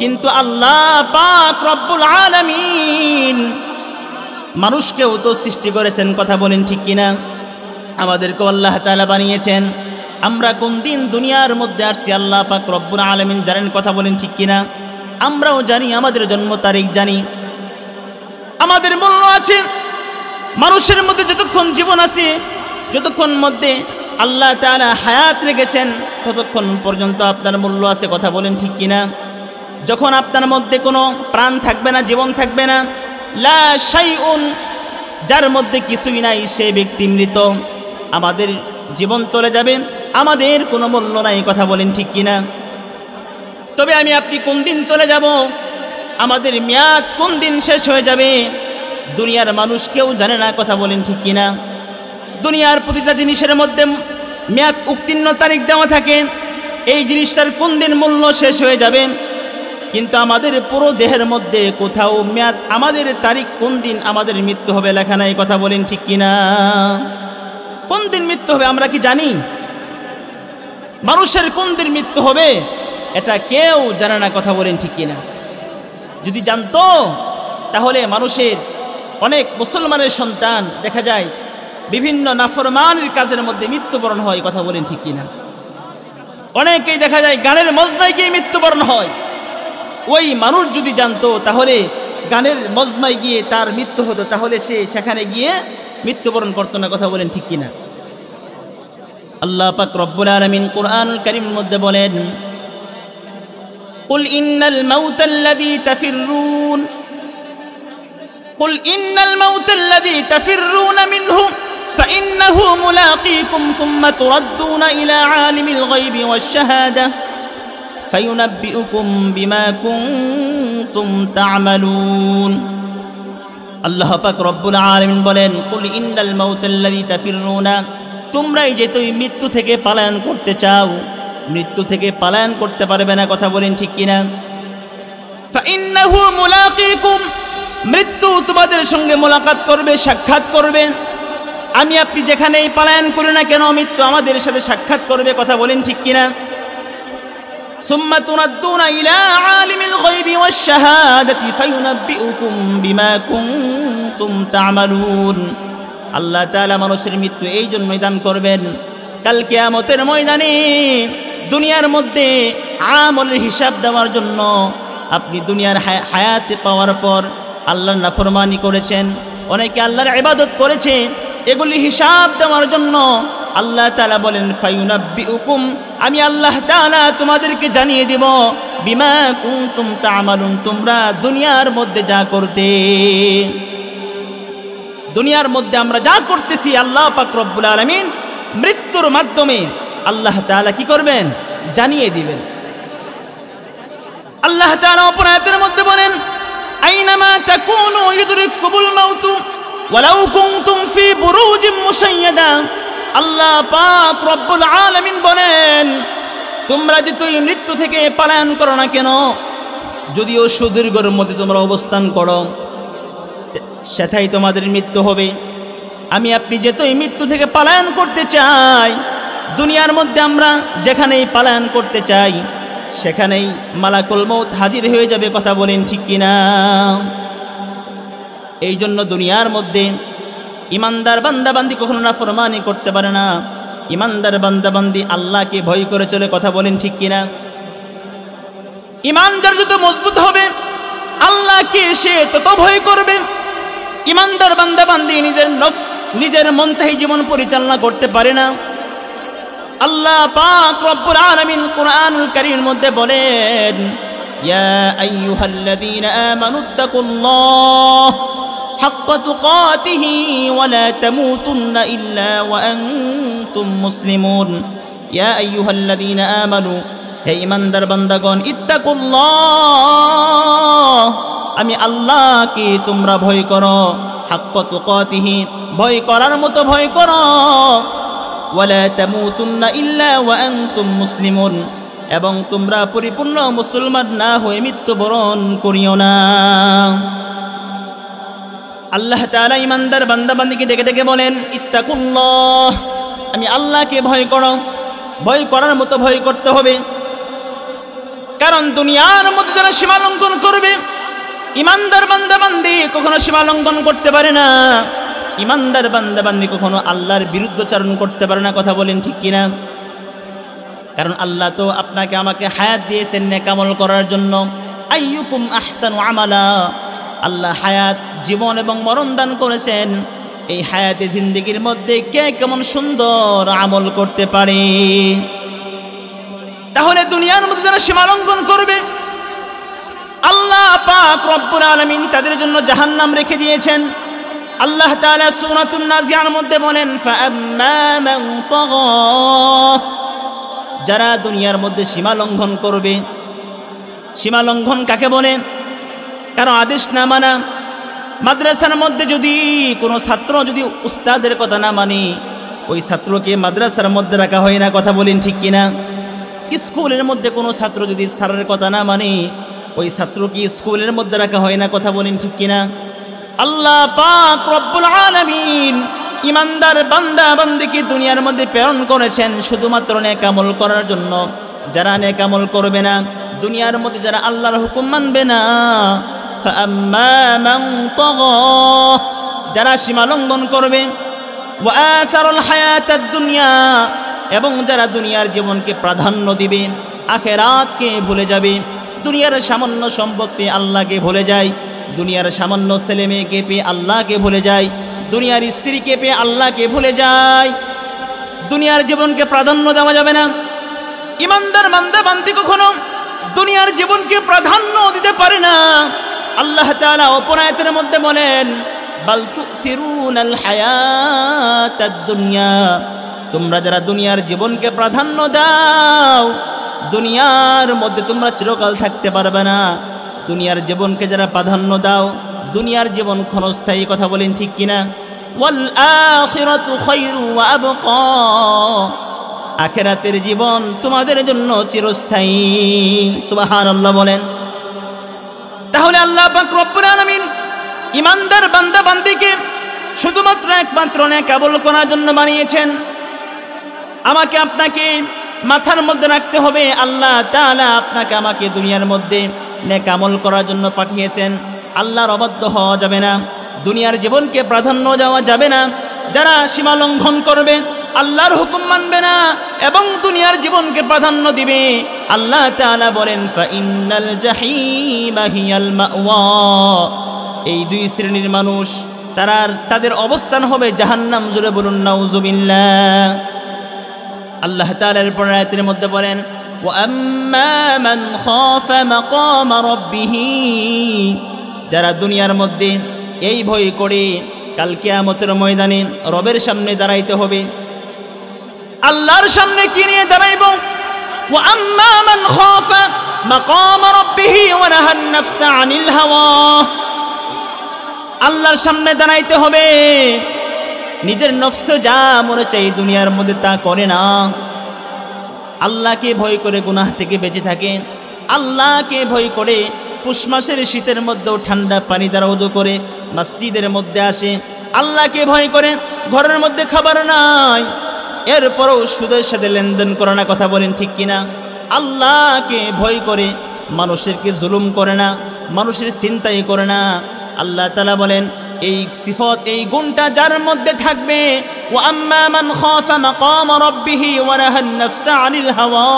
কিন্তু আল্লাহ পাক রব্বুল আলামিন মানুষকেও তো সৃষ্টি করেছেন, কথা বলেন ঠিক কিনা? আমাদেরকেও আল্লাহ তাআলা বানিয়েছেন। আমরা কোন দিন দুনিয়ার মধ্যে আসছি আল্লাহ পাক রব্বুল আলামিন জানেন, কথা বলেন ঠিক কিনা? আমরাও জানি, আমাদের জন্ম তারিখ জানি, আমাদের মূল্য আছে। মানুষের মধ্যে যতক্ষণ জীবন আছে, যতক্ষণ মধ্যে আল্লাহ তাআলা হায়াত রেখেছেন ততক্ষণ পর্যন্ত আপনার মূল্য আছে, কথা বলেন ঠিক কিনা? যখন আপনার মধ্যে কোনো প্রাণ থাকবে না, জীবন থাকবে না, লা শাইউন, যার মধ্যে কিছুই নাই সে ব্যক্তি মৃত। আমাদের জীবন চলে যাবে, আমাদের কোনো মূল্য নাই, কথা বলেন ঠিক কিনা? তবে আমি আপনি কোন দিন চলে যাব, আমাদের মেয়াদ কোন দিন শেষ হয়ে যাবে দুনিয়ার মানুষ কেউ জানে না, কথা বলেন ঠিক কিনা? দুনিয়ার প্রতিটা জিনিসের মধ্যে মেয়াদ উত্তীর্ণ তারিখ দেওয়া থাকে, এই জিনিসটার কোন দিন মূল্য শেষ হয়ে যাবে। কিন্তু আমাদের পুরো দেহের মধ্যে কোথাও মেয়াদ, আমাদের তারিখ কোন দিন আমাদের মৃত্যু হবে লেখা নাই, কথা বলেন ঠিক কিনা? কোন দিন মৃত্যু হবে আমরা কি জানি? মানুষের কোন দিন মৃত্যু হবে এটা কেউ জানে না, কথা বলেন ঠিক কিনা? যদি জানতো তাহলে মানুষের অনেক মুসলমানের সন্তান দেখা যায় বিভিন্ন নাফরমানের কাজের মধ্যে মৃত্যুবরণ হয়, কথা বলেন ঠিক কিনা? অনেকেই দেখা যায় গানের মজমায় গিয়ে মৃত্যুবরণ হয়। ওই মানুষ যদি জানতো তাহলে গানের মজমায় গিয়ে তার মৃত্যু হতো, তাহলে সে সেখানে গিয়ে মৃত্যুবরণ করতো না, কথা বলেন ঠিক কিনা? আল্লাহ পাক রব্বুল আলামিন কুরআনুল কারীমের মধ্যে বলেন, কুল ইন্নাল মাউতাল্লাযী তাফিররুন, কুল ইন্নাল মাউতাল্লাযী তাফিররুনা মিনহু ফাইন্নাহু মুলাকীকুম সুম্মা তুরাদ্দুনা ইলা আলিমিল গায়বি ওয়াশ শাহাদাহ ফায়ুনাব্বিউকুম বিমা কুনতুম তা'মালুন। আল্লাহ পাক রব্বুল আলামিন বলেন, কুল ইন্নাল মাউতাল্লাযী তাফিররুনা, তোমরাই যে তুই মৃত্যু থেকে পলায়ন করতে চাও, মৃত্যু থেকে পলায়ন করতে পারবে না, কথা বলেন ঠিক কিনা? ফাইন্নাহু মুলাকীকুম, মৃত্যু তোমাদের সঙ্গে মোলাকাত করবে, সাক্ষাৎ করবে। আমি আপনি যেখানেই পলায়ন করি না কেন মৃত্যু আমাদের সাথে সাক্ষাৎ করবে, কথা বলেন ঠিক কিনা? সুম্মা তুরাদ্দুনা ইলা আলিমিল গায়বি ওয়াশ শাহাদাতি ফায়ুনাব্বিউকুম বিমা কুনতুম তা'মালুন। আল্লাহ তাআলা মানুষের মৃত্যু এই জন্যই দান করবেন, কাল কিয়ামতের ময়দানে দুনিয়ার মধ্যে আমলের হিসাব দেওয়ার জন্য। আপনি দুনিয়ার হায়াতে পাওয়ার পর আল্লাহর নাফরমানি করেছেন, অনেকে আল্লাহর ইবাদত করেছে, এগুলি হিসাব দেওয়ার জন্য আল্লাহ তাআলা বলেন ফায়ুনাব্বিউকুম, আমি আল্লাহ তাআলা তোমাদেরকে জানিয়ে দেব বিমা কুনতুম তা'মালুন, তোমরা দুনিয়ার মধ্যে যা করতে। দুনিয়ার মধ্যে আমরা যা করতেছি আল্লাহ পাক রব্বুল আলামিন মৃত্যুর মাধ্যমে আল্লাহ তাআলা কি করবেন? জানিয়ে দিবেন। আল্লাহ তাআলা অপর আয়াতের মধ্যে বলেন, আইনামা তাকুনু ইউদরিকুমুল মাউত ওয়ালাউ কুনতুম ফি বুরুজিম মুশাইয়াদা। আল্লাহ পাক রব্বুল আলামিন বলেন, তোমরা যতই মৃত্যু থেকে পলায়ন করো না কেন, যদিও সুদীর্ঘর মধ্যে তোমরা অবস্থান করো, সেটাই তোমাদের মৃত্যু হবে। আমি আপনি যতই মৃত্যু থেকে পলায়ন করতে চাই, দুনিয়ার মধ্যে আমরা যেখানেই পলায়ন করতে চাই সেখানেই মালাকুল মউত হাজির হয়ে যাবে। কথা বলেন ঠিক কিনা? এই জন্য দুনিয়ার মধ্যে ইমানদার বান্দাবান্দি কখনো নাফরমানি করতে পারে না। ইমানদার বান্দাবান্দি আল্লাহকে ভয় করে চলে। কথা বলেন ঠিক কিনা? ইমান যার যত মজবুত হবে, আল্লাহকে সে তত ভয় করবে। ইমানদার বান্দাবান্দি নিজের নফস, নিজের মন চাহি জীবন পরিচালনা করতে পারে না। আল্লাহ পাক রব্বুল আলামিন কুরআনুল কারীমের মধ্যে বলেন, ইয়া আইয়ুহাল্লাযীনা আমানুত্তাকুল্লাহ হাক্কা তুকাতিহি ওয়া লা তামুতুন্না ইল্লা ওয়া আনতুম মুসলিমুন। ইয়া আইয়ুহাল্লাযীনা আমানু, হে ঈমানদার বান্দাগণ, ইত্তাকুল্লাহ, আমি আল্লাহকে তোমরা ভয় করো। হাক্কা তুকাতিহি, ভয় করার মতো ভয় করো। ওয়ালা তামুতুন্না ইল্লা ওয়া আনতুম মুসলিমুন, এবং তোমরা পরিপূর্ণ মুসলমান না হয়ে মৃত্যুবরণ করিও না। আল্লাহ তাআলা ইমানদার বান্দাবান্দিকে ডেকে ডেকে বলেন, ইত্তাকুল্লাহ, আমি আল্লাহকে ভয় করো। ভয় করার মতো ভয় করতে হবে। কারণ দুনিয়ার মধ্যে যারা সীমা লঙ্ঘন করবে, ইমানদার বান্দাবান্দি কখনো সীমা লঙ্ঘন করতে পারে না। ইমানদার বান্দাবান্দি কখনো আল্লাহর বিরুদ্ধাচরণ করতে পারে না। কথা বলেন ঠিক কিনা? কারণ আল্লাহ তো আপনাকে আমাকে হায়াত দিয়েছেন নেক আমল করার জন্য। আইয়ুকুম আহসানু আমালা, আল্লাহ হায়াত, জীবন এবং মরণ দান করেছেন। এই হায়াতে জিন্দেগির মধ্যে কে কেমন সুন্দর আমল করতে পারে। তাহলে দুনিয়ার মধ্যে যারা সীমা লঙ্ঘন করবে, আল্লাহ পাক রব্বুল আলামিন তাদের জন্য জাহান্নাম রেখে দিয়েছেন। আল্লাহ তাআলা সূরাতুন নাজিয়ার মধ্যে বলেন, ফাআম্মা মান তাগা, যারা দুনিয়ার মধ্যে সীমা লঙ্ঘন করবে। সীমা লঙ্ঘন কাকে বলে? কারণ আদেশ না মানা। মাদ্রাসার মধ্যে যদি কোনো ছাত্র যদি উস্তাদের কথা না মানে, ওই ছাত্রকে মাদ্রাসার মধ্যে রাখা হয় না। কথা বলেন ঠিক কিনা? স্কুলের মধ্যে কোনো ছাত্র যদি স্যারের কথা না মানে, ওই ছাত্রকে স্কুলের মধ্যে রাখা হয় না। কথা বলেন ঠিক কিনা? আল্লাহ পাক রব্বুল আলামিন ইমানদার বান্দা বান্দিকে দুনিয়ার মধ্যে প্রেরণ করেছেন শুধুমাত্র নেক আমল করার জন্য। যারা নেক আমল করবে না, দুনিয়ার মধ্যে যারা আল্লাহর হুকুম মানবে না, ফাআম্মা মান তাগা, যারা সীমা লঙ্ঘন করবে, ওয়া আথারাল হায়াতাদ দুনিয়া, এবং যারা দুনিয়ার জীবনকে প্রাধান্য দিবে, আখিরাতকে ভুলে যাবে। দুনিয়ার সামান্য সম্পদ পেয়ে আল্লাহকে ভুলে যায়। দুনিয়ার সামান্য ছেলে মেয়েকে পেয়ে আল্লাহকে ভুলে যায়। দুনিয়ার স্ত্রীকে পেয়ে আল্লাহকে ভুলে যায়। দুনিয়ার জীবনকে প্রাধান্য দেওয়া যাবে না। ইমানদার বান্দা বান্দি কখনো দুনিয়ার জীবনকে প্রাধান্য দিতে পারে না। আল্লাহ তাআলা অপর আয়াতের মধ্যে বলেন, বাল তুসিরুনাল হায়াতাদ দুনিয়া, তোমরা যারা দুনিয়ার জীবনকে প্রাধান্য দাও, দুনিয়ার মধ্যে তোমরা চিরকাল থাকতে পারবে না। দুনিয়ার জীবনকে যারা প্রাধান্য দাও, দুনিয়ার জীবন ক্ষণস্থায়ী। কথা বলেন ঠিক কিনা? ওয়াল আখিরাতু খায়রু ওয়া আবকা, আখিরাতের জীবন তোমাদের জন্য চিরস্থায়ী। সুবহানাল্লাহ বলেন। তাহলে আল্লাহ পাক রব্বুল আলামিন ইমানদার বান্দা বান্দিকে শুধুমাত্র একমাত্র নেক আমল করার জন্য বানিয়েছেন। আমাকে আপনাকে মাথার মধ্যে রাখতে হবে, আল্লাহ তাআলা আপনাকে আমাকে দুনিয়ার মধ্যে নেক আমল করার জন্য পাঠিয়েছেন। আল্লাহর অবাধ্য হওয়া যাবে না। দুনিয়ার জীবনকে প্রাধান্য দেওয়া যাবে না। যারা সীমা লঙ্ঘন করবে, আল্লাহর হুকুম মানবে না এবং দুনিয়ার জীবনকে প্রাধান্য দিবে, আল্লাহ তাআলা বলেন, ফাইন্নাল জাহিমা হিয়াল মাওয়া, এই দুই শ্রেণীর মানুষ তাদের অবস্থান হবে জাহান্নাম। জোরে বলুন নাউজুবিল্লাহ। আল্লাহ তাআলা এর পরের আয়াতের মধ্যে বলেন, ওয়া আম্মা মান খাফা মাকাম রাব্বিহি, যারা দুনিয়ার মধ্যে এই ভয় করে কাল কিয়ামতের ময়দানে রবের সামনে দাঁড়াইতে হবে। আল্লাহর সামনে কি নিয়ে দাঁড়াইব? ওয়া আম্মা মান খাফা, মাকাম রাব্বিহি ওয়া নাহান নাফসা আনিল হাওয়া। আল্লাহর সামনে দাঁড়াইতে হবে, নিজের নফস যা মনে চাই দুনিয়ার মধ্যে তা করে না, আল্লাহকে ভয় করে গুনাহ থেকে বেঁচে থাকে, আল্লাহকে ভয় করে পুষ মাসের শীতের মধ্যেও ঠান্ডা পানি দ্বারা ওযু করে মসজিদের মধ্যে আসে, আল্লাহকে ভয় করে ঘরের মধ্যে খাবার নাই এরপরও সুদের সাথে লেনদেন করে না, কথা বলেন ঠিক কিনা? আল্লাহকে ভয় করে মানুষেরকে জুলুম করে না, মানুষের চিন্তাই করে না। আল্লাহ তাআলা বলেন এই সিফত এই গুণটা যার মধ্যে থাকবে, ওয়া আম্মা মান খাফা মাকাম রাব্বিহি ওয়া নাহান নাফসা আনিল হাওয়া।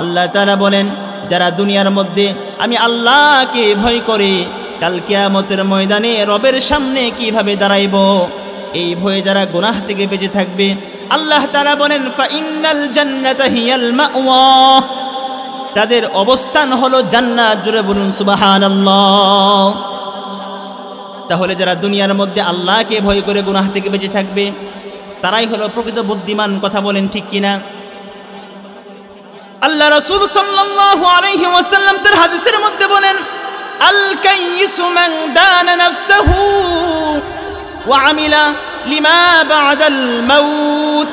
আল্লাহ তাআলা বলেন যারা দুনিয়ার মধ্যে আমি আল্লাহকে ভয় করে কাল কিয়ামতের ময়দানে রবের সামনে কিভাবে দাঁড়াইব, এই ভয়ে যারা গুনাহ থেকে বেঁচে থাকবে, আল্লাহ তাআলা বলেন ফা ইন্নাল জান্নাতা হিয়াল মাওয়া, তাদের অবস্থান হলো জান্নাত। জোরে বলুন সুবহানাল্লাহ। তাহলে যারা দুনিয়ার মধ্যে আল্লাহকে ভয় করে গুনাহ থেকে বেঁচে থাকবে তারাই হলো প্রকৃত বুদ্ধিমান, কথা বলেন ঠিক কিনা? আল্লাহ রাসূল সাল্লাল্লাহু আলাইহি ওয়াসাল্লাম তার হাদিসের মধ্যে বলেন আল কাইয়িসু মান দানা নাফসাহু ওয়া আমিলা লিমা বা'দাল মাউত।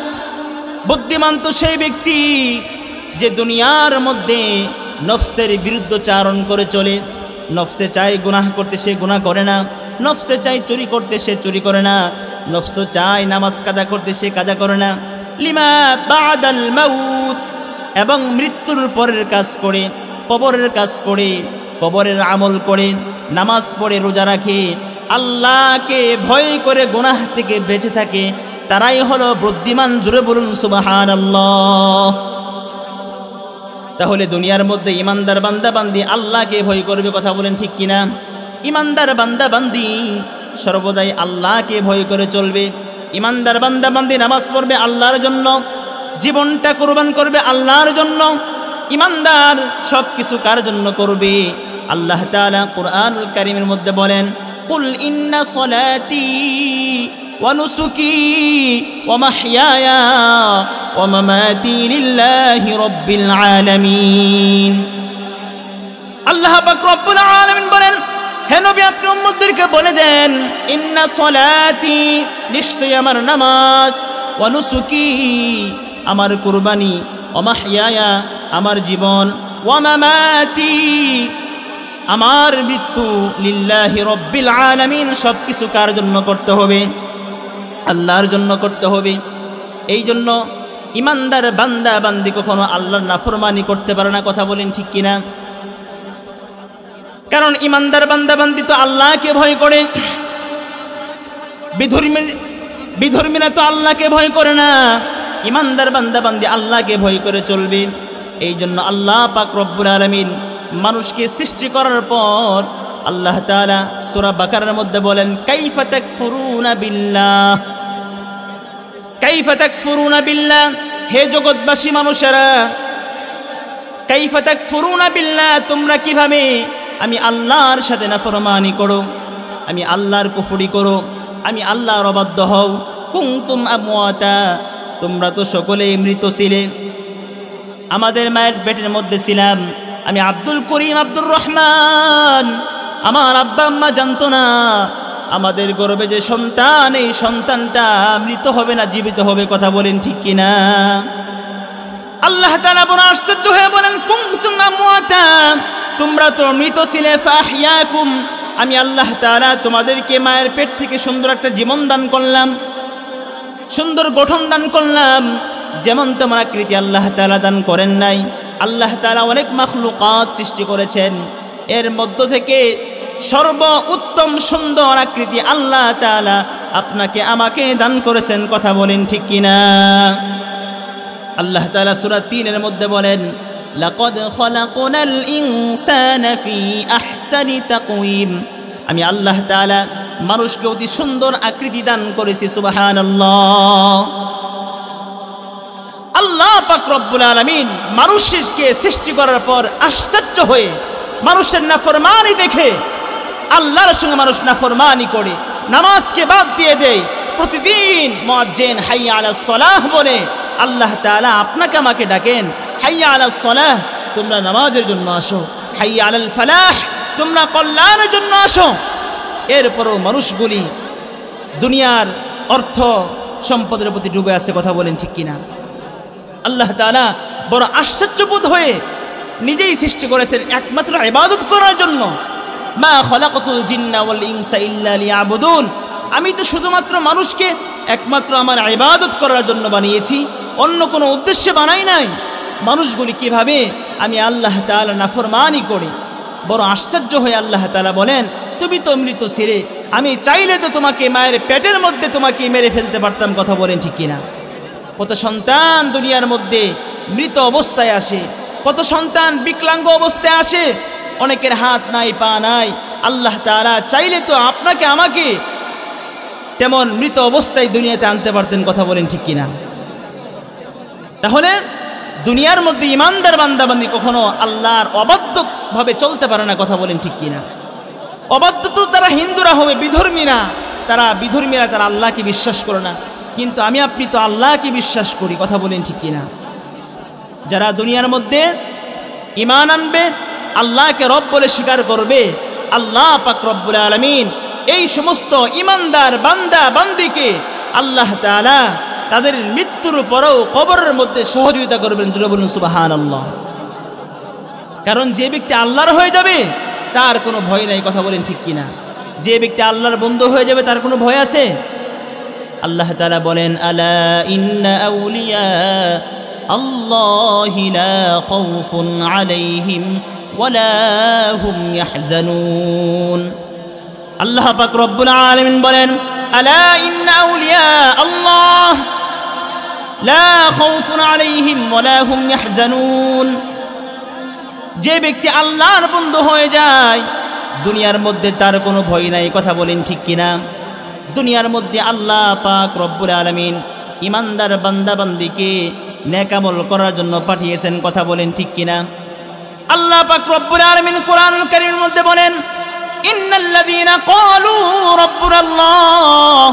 বুদ্ধিমান তো সেই ব্যক্তি যে দুনিয়ার মধ্যে নফসের বিরুদ্ধচারণ করে চলে, নফসে চায় গুনাহ করতে সে গুনাহ করে না, নফসে চাই চুরি করতে সে চুরি করে না, নফস চায় নামাজ কাজা করতে সে কাজা করে না। লিমা বা'দাল মাউত, এবং মৃত্যুর পরের কাজ করে, কবরের কাজ করে, কবরের আমল করে, নামাজ পড়ে, রোজা রাখে, আল্লাহকে ভয় করে গুনাহ থেকে বেঁচে থাকে, তারাই হলো বুদ্ধিমান। জোরে বলুন সুবহানাল্লাহ। তাহলে দুনিয়ার মধ্যে ইমানদার বান্দা বান্দি আল্লাহকে ভয় করবে, কথা বলেন ঠিক কিনা? ইমানদার বান্দা বান্দি সর্বদাই আল্লাহকে ভয় করে চলবে। ইমানদার বান্দা বান্দি নামাজ পড়বে আল্লাহর জন্য, জীবনটা কুরবান করবে আল্লাহর জন্য। ইমানদার সব কিছু কার জন্য করবে? আল্লাহ তাআলা কুরআনুল কারীমের মধ্যে বলেন কুল ইন্না সলাতি ওয়া নুসুকি ওয়া মাহইয়ায়া ওয়া মামাতি লিল্লাহি রাব্বিল আলামিন। আল্লাহ পাক রব্বুল আলামিন বলেন হে নবী আপনি উম্মতদেরকে বলে দেন ইন্না সলাতি, নিশ্চয়ই আমার নামাজ, ওয়া নুসুকি আমার কুরবানি, ওয়া মাহইয়ায়া আমার জীবন, ওয়া মামাতি আমার মৃত্যু, লিল্লাহি রাব্বিল আলামিন সব কিছু কার জন্য করতে হবে? আল্লাহর জন্য করতে হবে। এই জন্য ইমানদার বান্দা বান্দি কখনো আল্লাহর নাফরমানি করতে পারে না, কথা বলেন ঠিক কিনা? কারণ ইমানদার বান্দা বান্দি তো আল্লাহকে ভয় করে, বিধর্মীরা তো আল্লাহকে ভয় করে না। ইমানদার বান্দা বান্দি আল্লাহকে ভয় করে চলবে। এই জন্য আল্লাহ পাক রব্বুল আলামিন মানুষকে সৃষ্টি করার পর আল্লাহ তাআলা সূরা বাকারার মধ্যে বলেন কাইফা তাকফুরুনা বিল্লাহ, কাইফা তাকফুরুনা বিল্লাহ, হে জগৎবাসী মানুষেরা, কাইফা তাকফুরুনা বিল্লাহ, তোমরা কিভাবে আমি আল্লাহর সাথে নাফরমানি করো, আমি আল্লাহর কুফরি করো, আমি আল্লাহর অবাধ্য হও। কুনতুম আমওয়াতা, তোমরা তো সকলেই মৃত ছিলে। আমাদের মায়ের পেটের মধ্যে ছিলাম, আমি আব্দুল করিম, আব্দুর রহমান, আমার আব্বা আম্মা জানতো না আমাদের গর্ভে যে সন্তান, এই সন্তানটা মৃত হবে না জীবিত হবে, কথা বলেন ঠিক কিনা? আল্লাহ তাআলা বড় আশ্চর্য হয়ে বলেন কুনতুম আমওয়াতা, তোমরা তো মৃত ছিলে, ফাহইয়াকুম, আমি আল্লাহ তাআলা তোমাদেরকে মায়ের পেট থেকে সুন্দর একটা জীবন দান করলাম, সুন্দর গঠন দান করলাম। যেমন তোমার আকৃতি আল্লাহ তাআলা দান করেন নাই। আল্লাহ তাআলা অনেক মাখলুকাত সৃষ্টি করেছেন, এর মধ্য থেকে সর্ব উত্তম সুন্দর আকৃতি আল্লাহ তাআলা আপনাকে আমাকে দান করেছেন, কথা বলেন ঠিক কিনা? আল্লাহ তাআলা সূরা ৩ এর মধ্যে বলেন লাকাদ খলাকনাল ইনসানা ফি আহসানি তাকওয়িম, আমি আল্লাহ তাআলা মানুষকে অতি সুন্দর আকৃতি দান করেছি। সুবহানাল্লাহ। আল্লাহ পাক রব্বুল আলামিন মানুষকে সৃষ্টি করার পর আশ্চর্য হয়ে মানুষের নাফরমানি দেখে আল্লাহর সঙ্গে মানুষ নাফরমানি করে, নামাজকে বাদ দিয়ে দেয়। প্রতিদিন মুয়াজ্জিন হাইয়া আলাস সালাহ বলে আল্লাহ তাআলা আপনাকে আমাকে ডাকেন, হাইয়া আলাস সালাহ, তোমরা নামাজের জন্য আসো, হাইয়া আলাল ফালাহ, তোমরা কল্যাণের জন্য আসো। এরপরও মানুষগুলি দুনিয়ার অর্থ সম্পদের প্রতি ডুবে আছে, কথা বলেন ঠিক কিনা? আল্লাহ তাআলা বড় আশ্চর্যবোধ হয়ে নিজেই সৃষ্টি করেছেন একমাত্র ইবাদত করার জন্য। মা খলাকাতুল জিন্না ওয়াল ইনসা ইল্লা লিয়াবুদুন, আমি তো শুধুমাত্র মানুষকে একমাত্র আমার ইবাদত করার জন্য বানিয়েছি, অন্য কোনো উদ্দেশ্যে বানাই নাই। মানুষগুলি কিভাবে আমি আল্লাহ তাআলা নাফরমানি করে। বড় আশ্চর্য হয়ে আল্লাহ তাআলা বলেন, তুমি তো মৃত ছেলে, আমি চাইলে তো তোমাকে মায়ের পেটের মধ্যে তোমাকে মেরে ফেলতে পারতাম, কথা বলেন ঠিক কিনা? কত সন্তান দুনিয়ার মধ্যে মৃত অবস্থায় আসে, কত সন্তান বিকলাঙ্গ অবস্থায় আসে, অনেকের হাত নাই পা নাই। আল্লাহ তাআলা চাইলে তো আপনাকে আমাকে তেমন মৃত অবস্থায় দুনিয়াতে আনতে পারতেন, কথা বলেন ঠিক কিনা? তাহলে দুনিয়ার মধ্যে ইমানদার বান্দাবান্দি কখনো আল্লাহর অবাধ্যভাবে চলতে পারে না, কথা বলেন ঠিক কিনা? অবাধ্য তো তারা হিন্দুরা হবে, বিধর্মীরা, তারা আল্লাহকে বিশ্বাস করে না। কিন্তু আমি আপনি তো আল্লাহকে বিশ্বাস করি, কথা বলেন ঠিক কিনা? যারা দুনিয়ার মধ্যে ঈমান আনবে, আল্লাহকে রব বলে স্বীকার করবে, আল্লাহ পাক রব্বুল আলামিন এই সমস্ত ঈমানদার বান্দা বান্দিকে আল্লাহ তাআলা তাদের মৃত্যুর পরেও কবরের মধ্যে সহযোগিতা করবেন। জোরে বলুন সুবহানাল্লাহ। কারণ যে ব্যক্তি আল্লাহর হয়ে যাবে তার কোনো ভয় নাই, কথা বলেন ঠিক কিনা? যে ব্যক্তি আল্লাহর বন্ধু হয়ে যাবে তার কোনো ভয় আছে? আল্লাহ তাআলা বলেন, আলা ইন্না আউলিয়া আল্লাহি লা খাউফুন আলাইহিম ওয়ালা হুম ইয়াহজানুন। আল্লাহ পাক রব্বুল আলামিন বলেন, আলা ইন্না আউলিয়া আল্লাহ লা খাউফুন আলাইহিম ওয়ালা হুম ইয়াহজানুন। যে ব্যক্তি আল্লাহর বন্ধু হয়ে যায় দুনিয়ার মধ্যে তার কোনো ভয় নাই, কথা বলেন ঠিক কিনা? দুনিয়ার মধ্যে আল্লাহ পাক রব্বুল আলামিন ইমানদার বান্দা বান্দিকে নেক আমল করার জন্য পাঠিয়েছেন, কথা বলেন ঠিক কিনা? আল্লাহ পাক রব্বুল আলামিন কোরআনুল কারীমের মধ্যে বলেন, ইন্নাল্লাযীনা ক্বালু রাব্বুনাল্লাহ।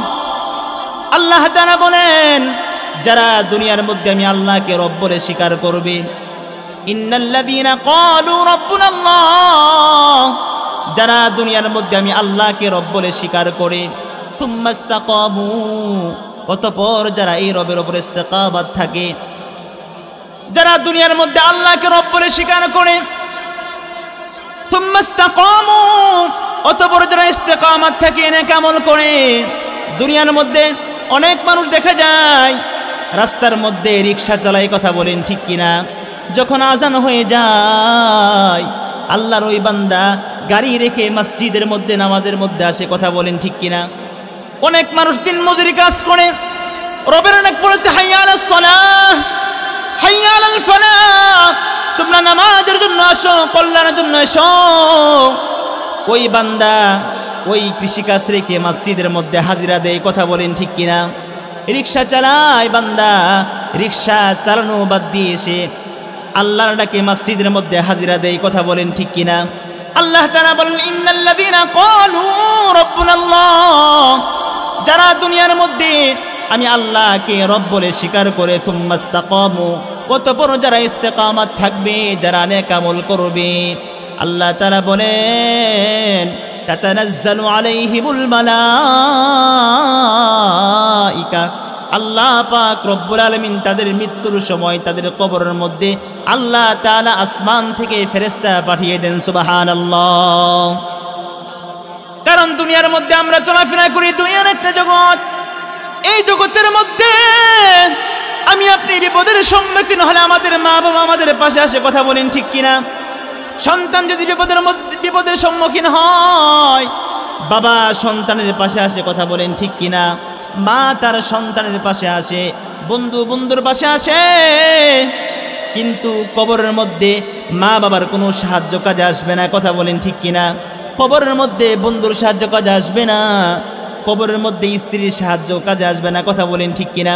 আল্লাহ তাআলা বলেন, যারা দুনিয়ার মধ্যে আমি আল্লাহকে রব বলে স্বীকার করবে, ইন্নাল্লাযীনা ক্বালু রাব্বুনাল্লাহ, যারা দুনিয়ার মধ্যে আমি আল্লাহকে রব বলে স্বীকার করে, থুম্মা ইসতাকামু, অতঃপর যারা এই রবের উপর ইস্তেকামাত থাকে, যারা দুনিয়ার মধ্যে আল্লাহকে রব বলে স্বীকার করে, থুম্মা ইসতাকামু, অতঃপর যারা ইস্তেকামাত থাকে, নেক আমল করে। দুনিয়ার মধ্যে অনেক মানুষ দেখা যায় রাস্তার মধ্যে রিকশা চালায়, কথা বলেন ঠিক কিনা? যখন আজান হয়ে যায় আল্লাহর ওই বান্দা গাড়ি রেখে মসজিদের মধ্যে নামাজের মধ্যে আসে, কথা বলেন ঠিক কিনা? অনেক মানুষ দিন মজুরি কাজ করে, রবের ডাক পড়েছে, হাইয়া আলাস সালাহ হাইয়া আলাল ফালাহ, তোমরা নামাজের জন্য আসো, কল্যাণের জন্য এসো। ওই বান্দা ওই কৃষিকাজ রেখে মসজিদের মধ্যে হাজিরা দেয়, কথা বলেন ঠিক কিনা? রিক্সা চালায় বান্দা, রিক্সা চালানো বাদ দিয়ে এসে আল্লাহর ডাকে মসজিদের মধ্যে হাজিরা দেয়, কথা বলেন ঠিক কিনা? আল্লাহ তাআলা বলেন, ইন্নাল্লাযীনা ক্বালু রাব্বুনাল্লাহ, যারা দুনিয়ার মধ্যে আমি আল্লাহকে রব বলে স্বীকার করে, থুম্মা ইসতাকামু, অতঃপর যারা ইস্তেকামাত থাকবে, যারা নেক আমল করবে, আল্লাহ তাআলা বলেন, তাতানাজ্জালু আলাইহিমুল মালাইকা, আল্লাহ পাক রব্বুল আলামিন তাদের মৃত্যুর সময় তাদের কবরের মধ্যে আল্লাহ তাআলা আসমান থেকে ফেরেশতা পাঠিয়ে দেন। সুবহানাল্লাহ। কারণ দুনিয়ার মধ্যে আমরা চলাফেরা করি, দুনিয়ার একটা জগৎ, এই জগতের মধ্যে আমি আপনি বিপদের সম্মুখীন হলে আমাদের মা বাবা আমাদের পাশে আসে, কথা বলেন ঠিক কিনা? সন্তান যদি বিপদের সম্মুখীন হয়, বাবা সন্তানের পাশে আসে, কথা বলেন ঠিক কিনা? মা তার সন্তানের পাশে আসে, বন্ধু বন্ধুর পাশে আসে। কিন্তু কবরের মধ্যে মা বাবার কোনো সাহায্য কাজে আসবে না, কথা বলেন ঠিক কিনা? কবরের মধ্যে বন্ধুর সাহায্য কাজে আসবে না, কবরের মধ্যে স্ত্রীর সাহায্য কাজে আসবে না, কথা বলেন ঠিক কিনা?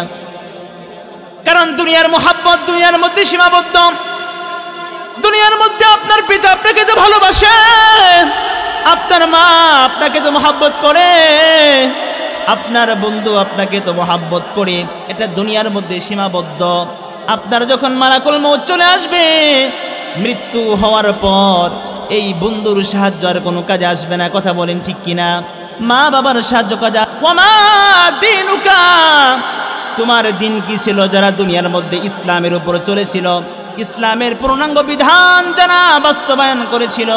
কারণ দুনিয়ার মোহাব্বত দুনিয়ার মধ্যে সীমাবদ্ধ। দুনিয়ার মধ্যে আপনার পিতা আপনাকে তো ভালোবাসে, আপনার মা আপনাকে তো মোহাব্বত করে, আপনার বন্ধু আপনাকে তো মোহাব্বত করে, এটা দুনিয়ার মধ্যে সীমাবদ্ধ। আপনার যখন মালাকুল মউত চলে আসবে, মৃত্যু হওয়ার পর এই বন্ধুর সাহায্য আর কোনো কাজে আসবে না, কথা বলেন ঠিক কিনা? মা বাবার সাহায্য কাজে। ওমা দিনুকা, তোমার দিন কি ছিল? যারা দুনিয়ার মধ্যে ইসলামের উপর চলেছিল, ইসলামের পূর্ণাঙ্গ বিধান যারা বাস্তবায়ন করেছিল,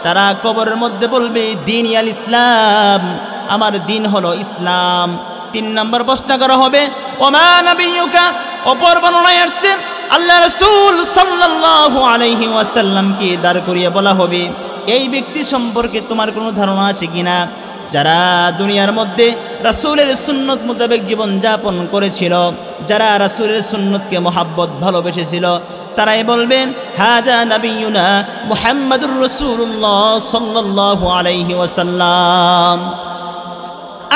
তারা কবরের মধ্যে বলবে দিন আল ইসলাম, আমার দিন হলো ইসলাম। 3 নম্বর প্রশ্ন করা হবে ওমা নবিয়ুকা, অপর বর্ণনায় আসছে আল্লাহ রাসূল সাল্লাল্লাহু আলাইহি ওয়াসাল্লামকে দাঁড় করিয়ে বলা হবে, এই ব্যক্তি সম্পর্কে তোমার কোনো ধারণা আছে কিনা? যারা দুনিয়ার মধ্যে রাসূলের সুন্নত মোতাবেক জীবন যাপন করেছিল, যারা রাসূলের সুন্নতকে মহব্বত ভালোবেসেছিল, তারাই বলবেন হাজা নবিয়ুনা মুহাম্মাদুর রাসূলুল্লাহ সাল্লাল্লাহু আলাইহি ওয়াসাল্লাম।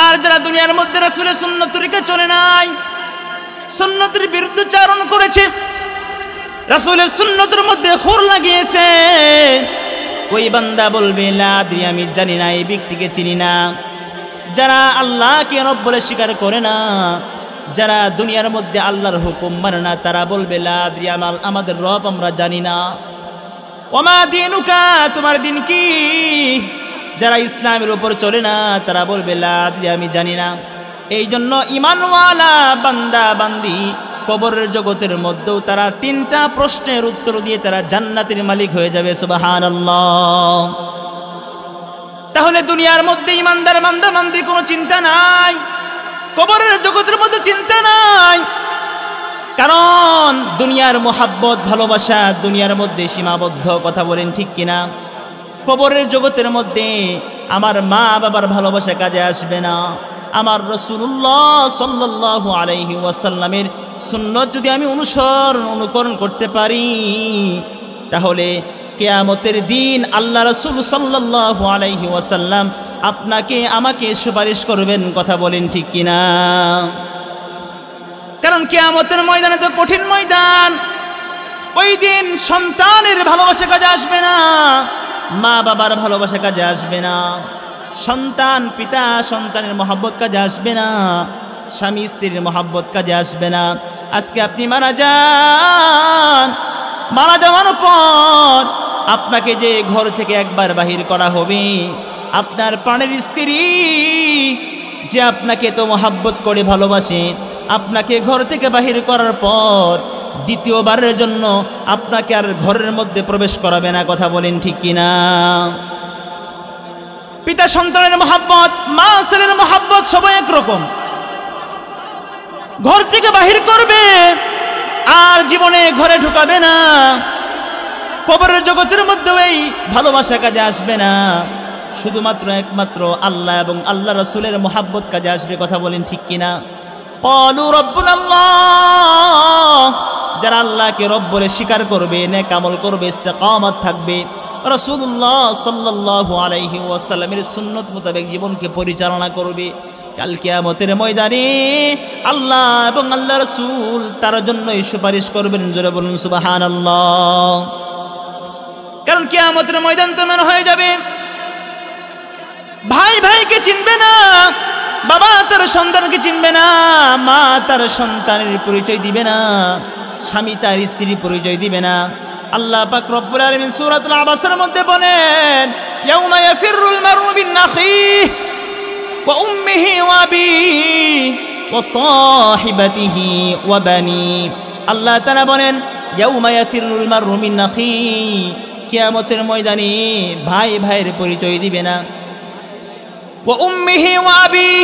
আর যারা দুনিয়ার মধ্যে রাসূলের সুন্নত তরিকা চলে নাই, সুন্নতের বিরুদ্ধাচরণ করেছে, রাসূলের সুন্নতের মধ্যে খুর লাগিয়েছে, ওই বান্দা বলবে লা আদরি, আমি জানি না, এই ব্যক্তিকে চিনি না। যারা আল্লাহকে রব বলে স্বীকার করে না, যারা দুনিয়ার মধ্যে আল্লাহর হুকুম মানে না, তারা বলবে লা আদরি, আমাদের রব আমরা জানি না। ওমা দিনুকা, তোমার দিন কি? যারা ইসলামের উপর চলে না, তারা বলবে লা আদরি, আমি জানি না। এই জন্য ঈমানওয়ালা বান্দা বান্দি কবরের জগতের মধ্যেও তারা 3টা প্রশ্নের উত্তর দিয়ে তারা জান্নাতের মালিক হয়ে যাবে। সুবহানাল্লাহ। তাহলে দুনিয়ার মধ্যে ইমানদার বান্দা বান্দি কোনো চিন্তা নাই, কবরের জগতের মধ্যে চিন্তা নাই, কারণ দুনিয়ার মোহাব্বত ভালোবাসা দুনিয়ার মধ্যে সীমাবদ্ধ, কথা বলেন ঠিক কিনা? কবরের জগতের মধ্যে আমার মা বাবার ভালোবাসা কাজে আসবে না। আমার রাসূলুল্লাহ সাল্লাল্লাহু আলাইহি ওয়াসাল্লামের সুন্নত যদি আমি অনুকরণ করতে পারি, তাহলে কিয়ামতের দিন আল্লাহ রাসূল সাল্লাল্লাহু আলাইহি ওয়াসাল্লাম আপনাকে আমাকে সুপারিশ করবেন, কথা বলেন ঠিক কিনা? কারণ কিয়ামতের ময়দানে তো কঠিন ময়দান, ওই দিন সন্তানের ভালোবাসা কাজে আসবে না, মা বাবার ভালোবাসা কাজে আসবে না, সন্তান পিতা সন্তানের মহব্বত কাজে আসবে না, স্বামী স্ত্রীর মহব্বত কাজে আসবে না। আজকে আপনি মারা যান, মারা যাওয়ার পর আপনাকে যে ঘর থেকে একবার বাহির করা হবে, আপনার প্রাণের স্ত্রী যে আপনাকে তো মহব্বত করে ভালোবাসে, আপনাকে ঘর থেকে বাহির করার পর দ্বিতীয়বারের জন্য আপনাকে আর ঘরের মধ্যে প্রবেশ করাবে না, কথা বলেন ঠিক কিনা? পিতা সন্তানের মহব্বত, মা ছেলের মহব্বত সবাই একরকম, ঘর থেকে বাহির করবে আর জীবনে ঘরে ঢুকাবে না। কবরের জগতের মধ্যে এই ভালোবাসা কাজে আসবে না, শুধুমাত্র একমাত্র আল্লাহ এবং আল্লাহ রাসূলের মহব্বত কাজে আসবে, কথা বলেন ঠিক কিনা? ক্বালু রাব্বুনাল্লাহ, যারা আল্লাহকে রব বলে স্বীকার করবে, নেক আমল করবে, ইস্তেকামত থাকবে, রাসূলুল্লাহ সাল্লাল্লাহু আলাইহি ওয়াসাল্লামের সুন্নত মোতাবেক জীবনকে পরিচালনা করবে, কাল কিয়ামতের ময়দানে আল্লাহ এবং আল্লাহ রাসূল তার জন্যই সুপারিশ করবেন। জোরে বলুন সুবহানাল্লাহ। কারণ কিয়ামতের ময়দান তো এমন হয়ে যাবে, ভাই ভাইকে চিনবে না, বাবা তার সন্তানকে চিনবে না, মা তার সন্তানের পরিচয় দিবে না, স্বামী তার স্ত্রীর পরিচয় দিবে না। আল্লাহ পাক রব্বুল আলামিন সূরাতুল আবাসের মধ্যে বলেন ইয়াউমা ইয়াফিরুল মারউ বিন নাখিহি ওয়া উম্মিহি ওয়া আবিহি ওয়া সাহিবাতিহি ওয়া বানি। আল্লাহ তাআলা বলেন ইয়াউমা ইয়াফিরুল মারউ মিন নাখিহি, কিয়ামতের ময়দানে ভাই ভাইয়ের পরিচয় দিবে না, ওয়া উম্মিহি ওয়া আবিহি,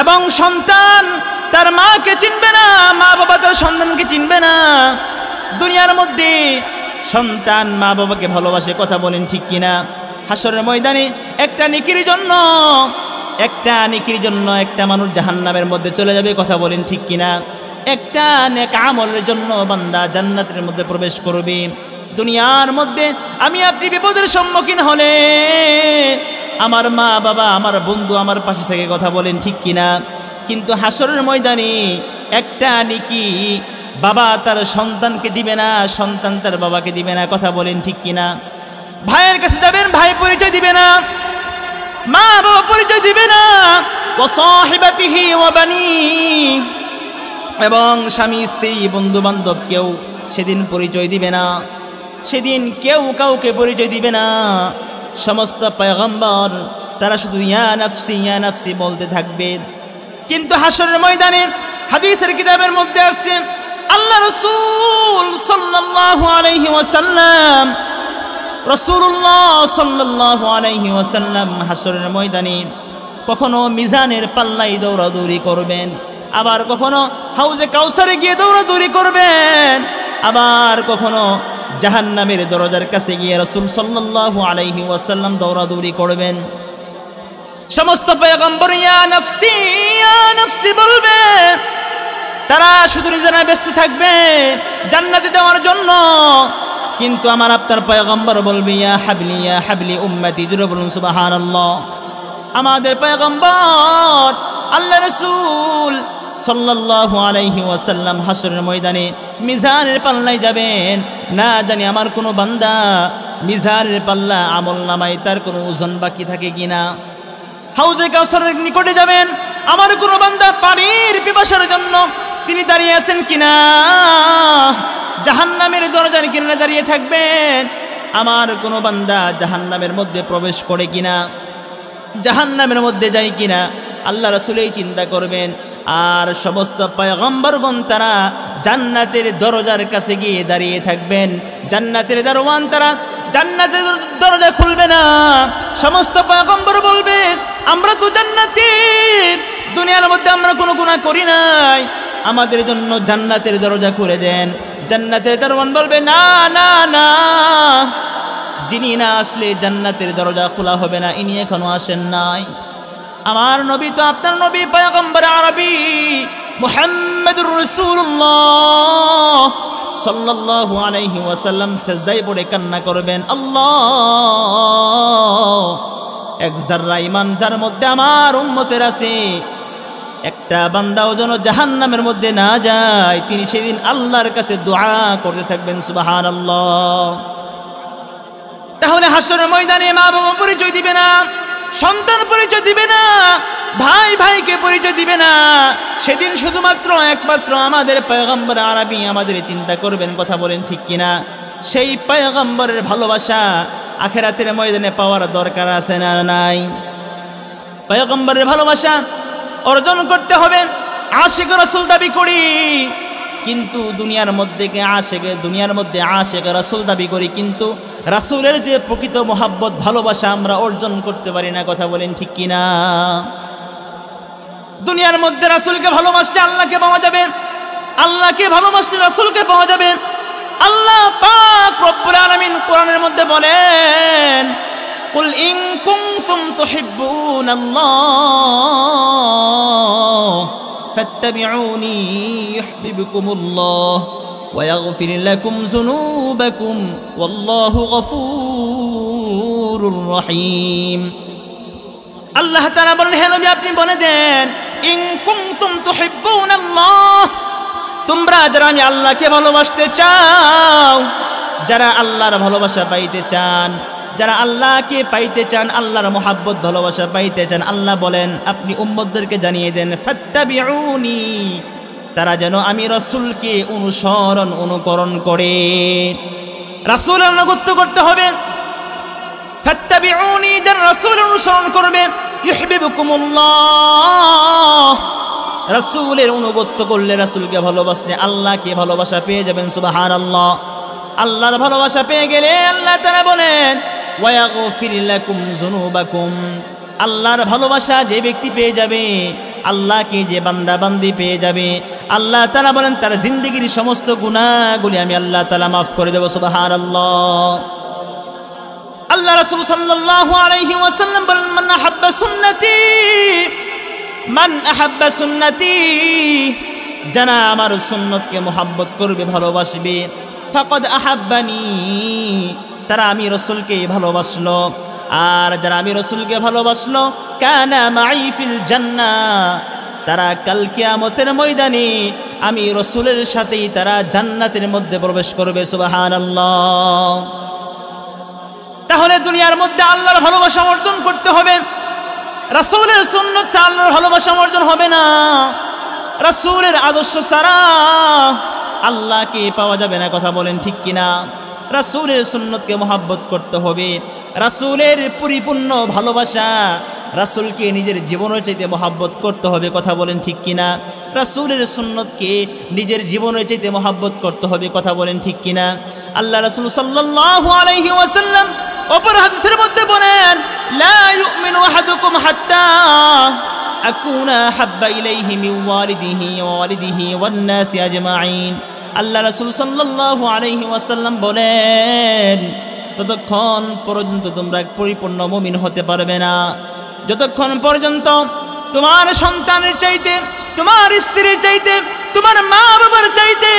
এবং সন্তান তার মাকে চিনবে না, মা বাবা তার সন্তানকে চিনবে না। দুনিয়ার মধ্যে সন্তান মা বাবাকে ভালোবাসে, কথা বলেন ঠিক কিনা? হাসরের ময়দানে একটা নেকির জন্য একটা মানুষ জাহান্নামের মধ্যে চলে যাবে, কথা বলেন ঠিক কিনা? একটা নেক আমলের জন্য বান্দা জান্নাতের মধ্যে প্রবেশ করবে। দুনিয়ার মধ্যে আমি আপনি বিপদের সম্মুখীন হলে আমার মা বাবা আমার বন্ধু আমার পাশে থেকে, কথা বলেন ঠিক কিনা? কিন্তু হাসরের ময়দানে একটা নেকি বাবা তার সন্তানকে দিবে না, সন্তান তার বাবাকে দিবে না, কথা বলেন ঠিক কিনা? ভাইয়ের কাছে যাবেন, ভাই পরিচয় দিবে না, মা বাবা পরিচয় দিবে না, ওয়া সাহিবাতিহি ওয়া বানি, এবং স্বামী স্ত্রী বন্ধু বান্ধব কেউ সেদিন পরিচয় দিবে না, সেদিন কেউ কাউকে পরিচয় দিবে না। সমস্ত পয়গম্বর তারা শুধু ইয়া নাফসি বলতে থাকবে। কিন্তু হাসরের ময়দানে হাদিসের কিতাবের মধ্যে আসছে আল্লাহ রাসূল সাল্লাল্লাহু আলাইহি ওয়াসাল্লাম, রাসূলুল্লাহ সাল্লাল্লাহু আলাইহি ওয়াসাল্লাম হাসরের ময়দানে কখনো মিজানের পাল্লায় দৌড়াদৌড়ি করবেন, আবার কখনো হাউজে কাউসারে গিয়ে দৌড়াদৌড়ি করবেন, আবার কখনো জাহান্নামের দরজার কাছে গিয়ে রাসূল সাল্লাল্লাহু আলাইহি ওয়াসাল্লাম দৌড়াদৌড়ি করবেন। সমস্ত পয়গম্বর ইয়া নাফসি বলবে, তারা শুধু নিজেরা ব্যস্ত থাকবে জান্নাতে যাওয়ার জন্য। কিন্তু আমার আপনার পয়গম্বর বলবে ইয়া হাবলি উম্মতি, জুড়ে বলুন সুবহানাল্লাহ। আমাদের পয়গম্বর আল্লাহ রাসূল সাল্লাল্লাহু আলাইহি ওয়াসাল্লাম হাসরের ময়দানে মিজানের পাল্লায় যাবেন, না জানি আমার কোনো বান্দা মিজানের পাল্লা আমল নামায় তার কোনো ওজন বাকি থাকে কিনা। হাউজে কাউসারের নিকটে যাবেন, আমার কোনো বান্দা পানির পিপাসার জন্য তিনি দাঁড়িয়ে আছেন কিনা। জাহান্নামের দরজার কিনারে দাঁড়িয়ে থাকবেন, আমার কোনো বান্দা জাহান্নামের মধ্যে প্রবেশ করে কিনা, জাহান্নামের মধ্যে যায় কিনা, আল্লাহ রাসূলই চিন্তা করবেন। আর সমস্ত পয়গম্বরগণ তারা জান্নাতের দরজার কাছে গিয়ে দাঁড়িয়ে থাকবেন। জান্নাতের দারোয়ান তারা জান্নাতের দরজা খুলবে না। সমস্ত পয়গম্বর বলবে আমরা তো জান্নাতি, দুনিয়ার মধ্যে আমরা কোনো গুনাহ করি নাই, আমাদের জন্য জান্নাতের দরজা খুলে দেন। জান্নাতের দারোয়ান বলবে না না না, যিনি না আসলে জান্নাতের দরজা খোলা হবে না, ইনি এখনো আসেন নাই। আমার নবী তো আপনার নবী পয়গম্বর আরবি মুহাম্মদুর রাসূলুল্লাহ সাল্লাল্লাহু আলাইহি ওয়াসাল্লাম সিজদায় পড়ে কান্না করবেন, আল্লাহ এক যারা ঈমান যার মধ্যে আমার উম্মতের আছে, একটা বান্দাও যেন জাহান্নামের মধ্যে না যায়, তিনি সেদিন আল্লাহর কাছে দোয়া করতে থাকবেন সুবহানাল্লাহ। তাহলে হাসরের ময়দানে মা বাবা পরিচয় দিবে না, সন্তান পরিচয় দিবে না, ভাই ভাইকে পরিচয় দিবে না। সেদিন শুধুমাত্র একমাত্র আমাদের পয়গম্বর আরবি আমাদের চিন্তা করবেন। কথা বলেন ঠিক কিনা? সেই পয়গম্বরের ভালোবাসা আখিরাতের ময়দানে পাওয়ার দরকার আছে না নাই? পয়গম্বরের ভালোবাসা অর্জন করতে হবে। আশিক রাসূল দাবি করি, কিন্তু দুনিয়ার মধ্যে আশিক রাসূল দাবি করি, কিন্তু রাসূলের যে প্রকৃত মোহাব্বত ভালোবাসা আমরা অর্জন করতে পারি না। কথা বলেন ঠিক কিনা? দুনিয়ার মধ্যে রাসূলকে ভালোবাসলে আল্লাহকে পাওয়া যাবে, আল্লাহকে ভালোবাসলে রাসূলকে পাওয়া যাবে। আল্লাহ পাক রব্বুল আলামিন কোরআনের মধ্যে বলেন, কুল ইন কুনতুম তুহিব্বুনাল্লাহ ফাত্তাবিউনি ইউহিব্বুকুমুল্লাহ ওয়া ইয়াগফির লাকুম যুনুবাকুম ওয়াল্লাহু গফুরুর রহিম। আল্লাহ তাআলা বলেন, হে নবী আপনি বলে দেন, ইন কুনতুম তুহিব্বুনাল্লাহ, তোমরা যারা আমি আল্লাহকে ভালোবাসতে চাও, যারা আল্লাহর ভালোবাসা পাইতে চান, যারা আল্লাহকে পাইতে চান, আল্লাহর মোহাব্বত ভালোবাসা পাইতে চান, আল্লাহ বলেন আপনি উম্মতদেরকে জানিয়ে দেন, ফাত্তাবিউনি, তারা যেন আমি রাসূলকে অনুকরণ করে। রাসূলের আনুগত্য করতে হবে। ফাত্তাবিউনি, যারা রাসূল অনুসরণ করবে, ইউহিব্বুকুমুল্লাহ, রাসূলের অনুগত্য করলে, রাসূলকে ভালোবাসলে আল্লাহকে ভালোবাসা পেয়ে যাবেন। সুবহানাল্লাহ। আল্লাহর ভালোবাসা পেয়ে গেলে আল্লাহ তাআলা বলেন, ওয়া ইয়াগফির লাকুম যুনুবাকুম, আল্লাহর ভালোবাসা যে ব্যক্তি পেয়ে যাবে, আল্লাহকে যে বান্দা বান্দি পেয়ে যাবে, আল্লাহ তাআলা বলেন তার জিন্দেগীর সমস্ত গুনাহগুলি আমি আল্লাহ তাআলা মাফ করে দেব। সুবহানাল্লাহ। আল্লাহ রাসূল সাল্লাল্লাহু আলাইহি ওয়াসাল্লাম বলেন, মান আহাব্বা সুন্নতি, যারা আমার সুন্নতকে মুহাব্বত করবে, ভালোবাসবে, ফাকাদ আহাব্বানি, তারা আমি রাসূলকে ভালোবাসলো। আর যারা আমি রাসূলকে ভালোবাসলো, কানা মাই ফিল জান্নাহ, তারা কাল কিয়ামতের ময়দানে আমি রাসূলের সাথেই তারা জান্নাতের মধ্যে প্রবেশ করবে। সুবহানাল্লাহ। তাহলে দুনিয়ার মধ্যে আল্লাহর ভালোবাসা অর্জন করতে হবে। রাসূলের সুন্নাত ছাড়া আল্লাহর ভালোবাসা অর্জন হবে না। রাসূলের আদর্শ ছাড়া আল্লাহকে পাওয়া যাবে না। কথা বলেন ঠিক কিনা? রাসূলের সুন্নতকে মহব্বত করতে হবে, রাসূলের পরিপূর্ণ ভালোবাসা, রাসূলকে নিজের জীবনের চাইতে মহব্বত করতে হবে। কথা বলেন ঠিক কিনা? রাসূলের সুন্নতকে নিজের জীবনের চাইতে মহব্বত করতে হবে। কথা বলেন ঠিক কিনা? আল্লাহ রাসূল সাল্লাল্লাহু আলাইহি ওয়াসাল্লাম অপর হাদিসের মধ্যে বলেন, লা ইউমিনু আহাদুকুম হাত্তা আকুনা হাব্বা ইলাইহি মিন ওয়ালিদিহি ওয়া ওয়ালিদিহি ওয়ান নাসি আজমাইন। আল্লাহ রাসূল সাল্লাল্লাহু আলাইহি ওয়াসাল্লাম বলেন, ততক্ষণ পর্যন্ত তোমরা পরিপূর্ণ মুমিন হতে পারবে না যতক্ষণ পর্যন্ত তোমার সন্তানের চাইতে, তোমার স্ত্রীর চাইতে, তোমার মা বাবার চাইতে,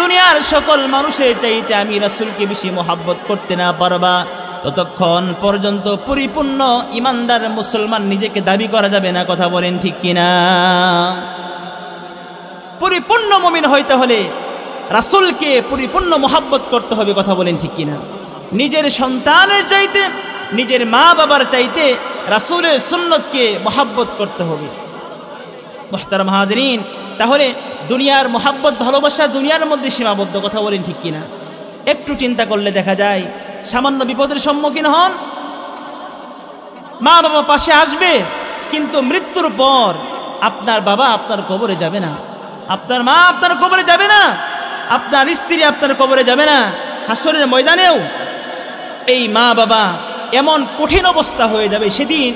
দুনিয়ার সকল মানুষের চাইতে আমি রাসূলকে বেশি মহব্বত করতে না পারবা, ততক্ষণ পর্যন্ত পরিপূর্ণ ইমানদার মুসলমান নিজেকে দাবি করা যাবে না। কথা বলেন ঠিক কিনা? পরিপূর্ণ মুমিন হইতে হলে রাসূলকে পরিপূর্ণ মহব্বত করতে হবে। কথা বলেন ঠিক কিনা? নিজের সন্তানের চাইতে, নিজের মা বাবার চাইতে রাসূলের সুন্নতকে মহব্বত করতে হবে। মুহতারাম হাজিরিন, তাহলে দুনিয়ার মহব্বত, ভালোবাসা দুনিয়ার মধ্যে সীমাবদ্ধ। কথা বলেন ঠিক কিনা? একটু চিন্তা করলে দেখা যায়, সামান্য বিপদের সম্মুখীন হন, মা বাবা পাশে আসবে, কিন্তু মৃত্যুর পর আপনার বাবা আপনার কবরে যাবে না, আপনার মা আপনার কবরে যাবে না, আপনার স্ত্রী আপনার কবরে যাবে না। হাসরের ময়দানেও এই মা বাবা এমন কঠিন অবস্থা হয়ে যাবে, সেদিন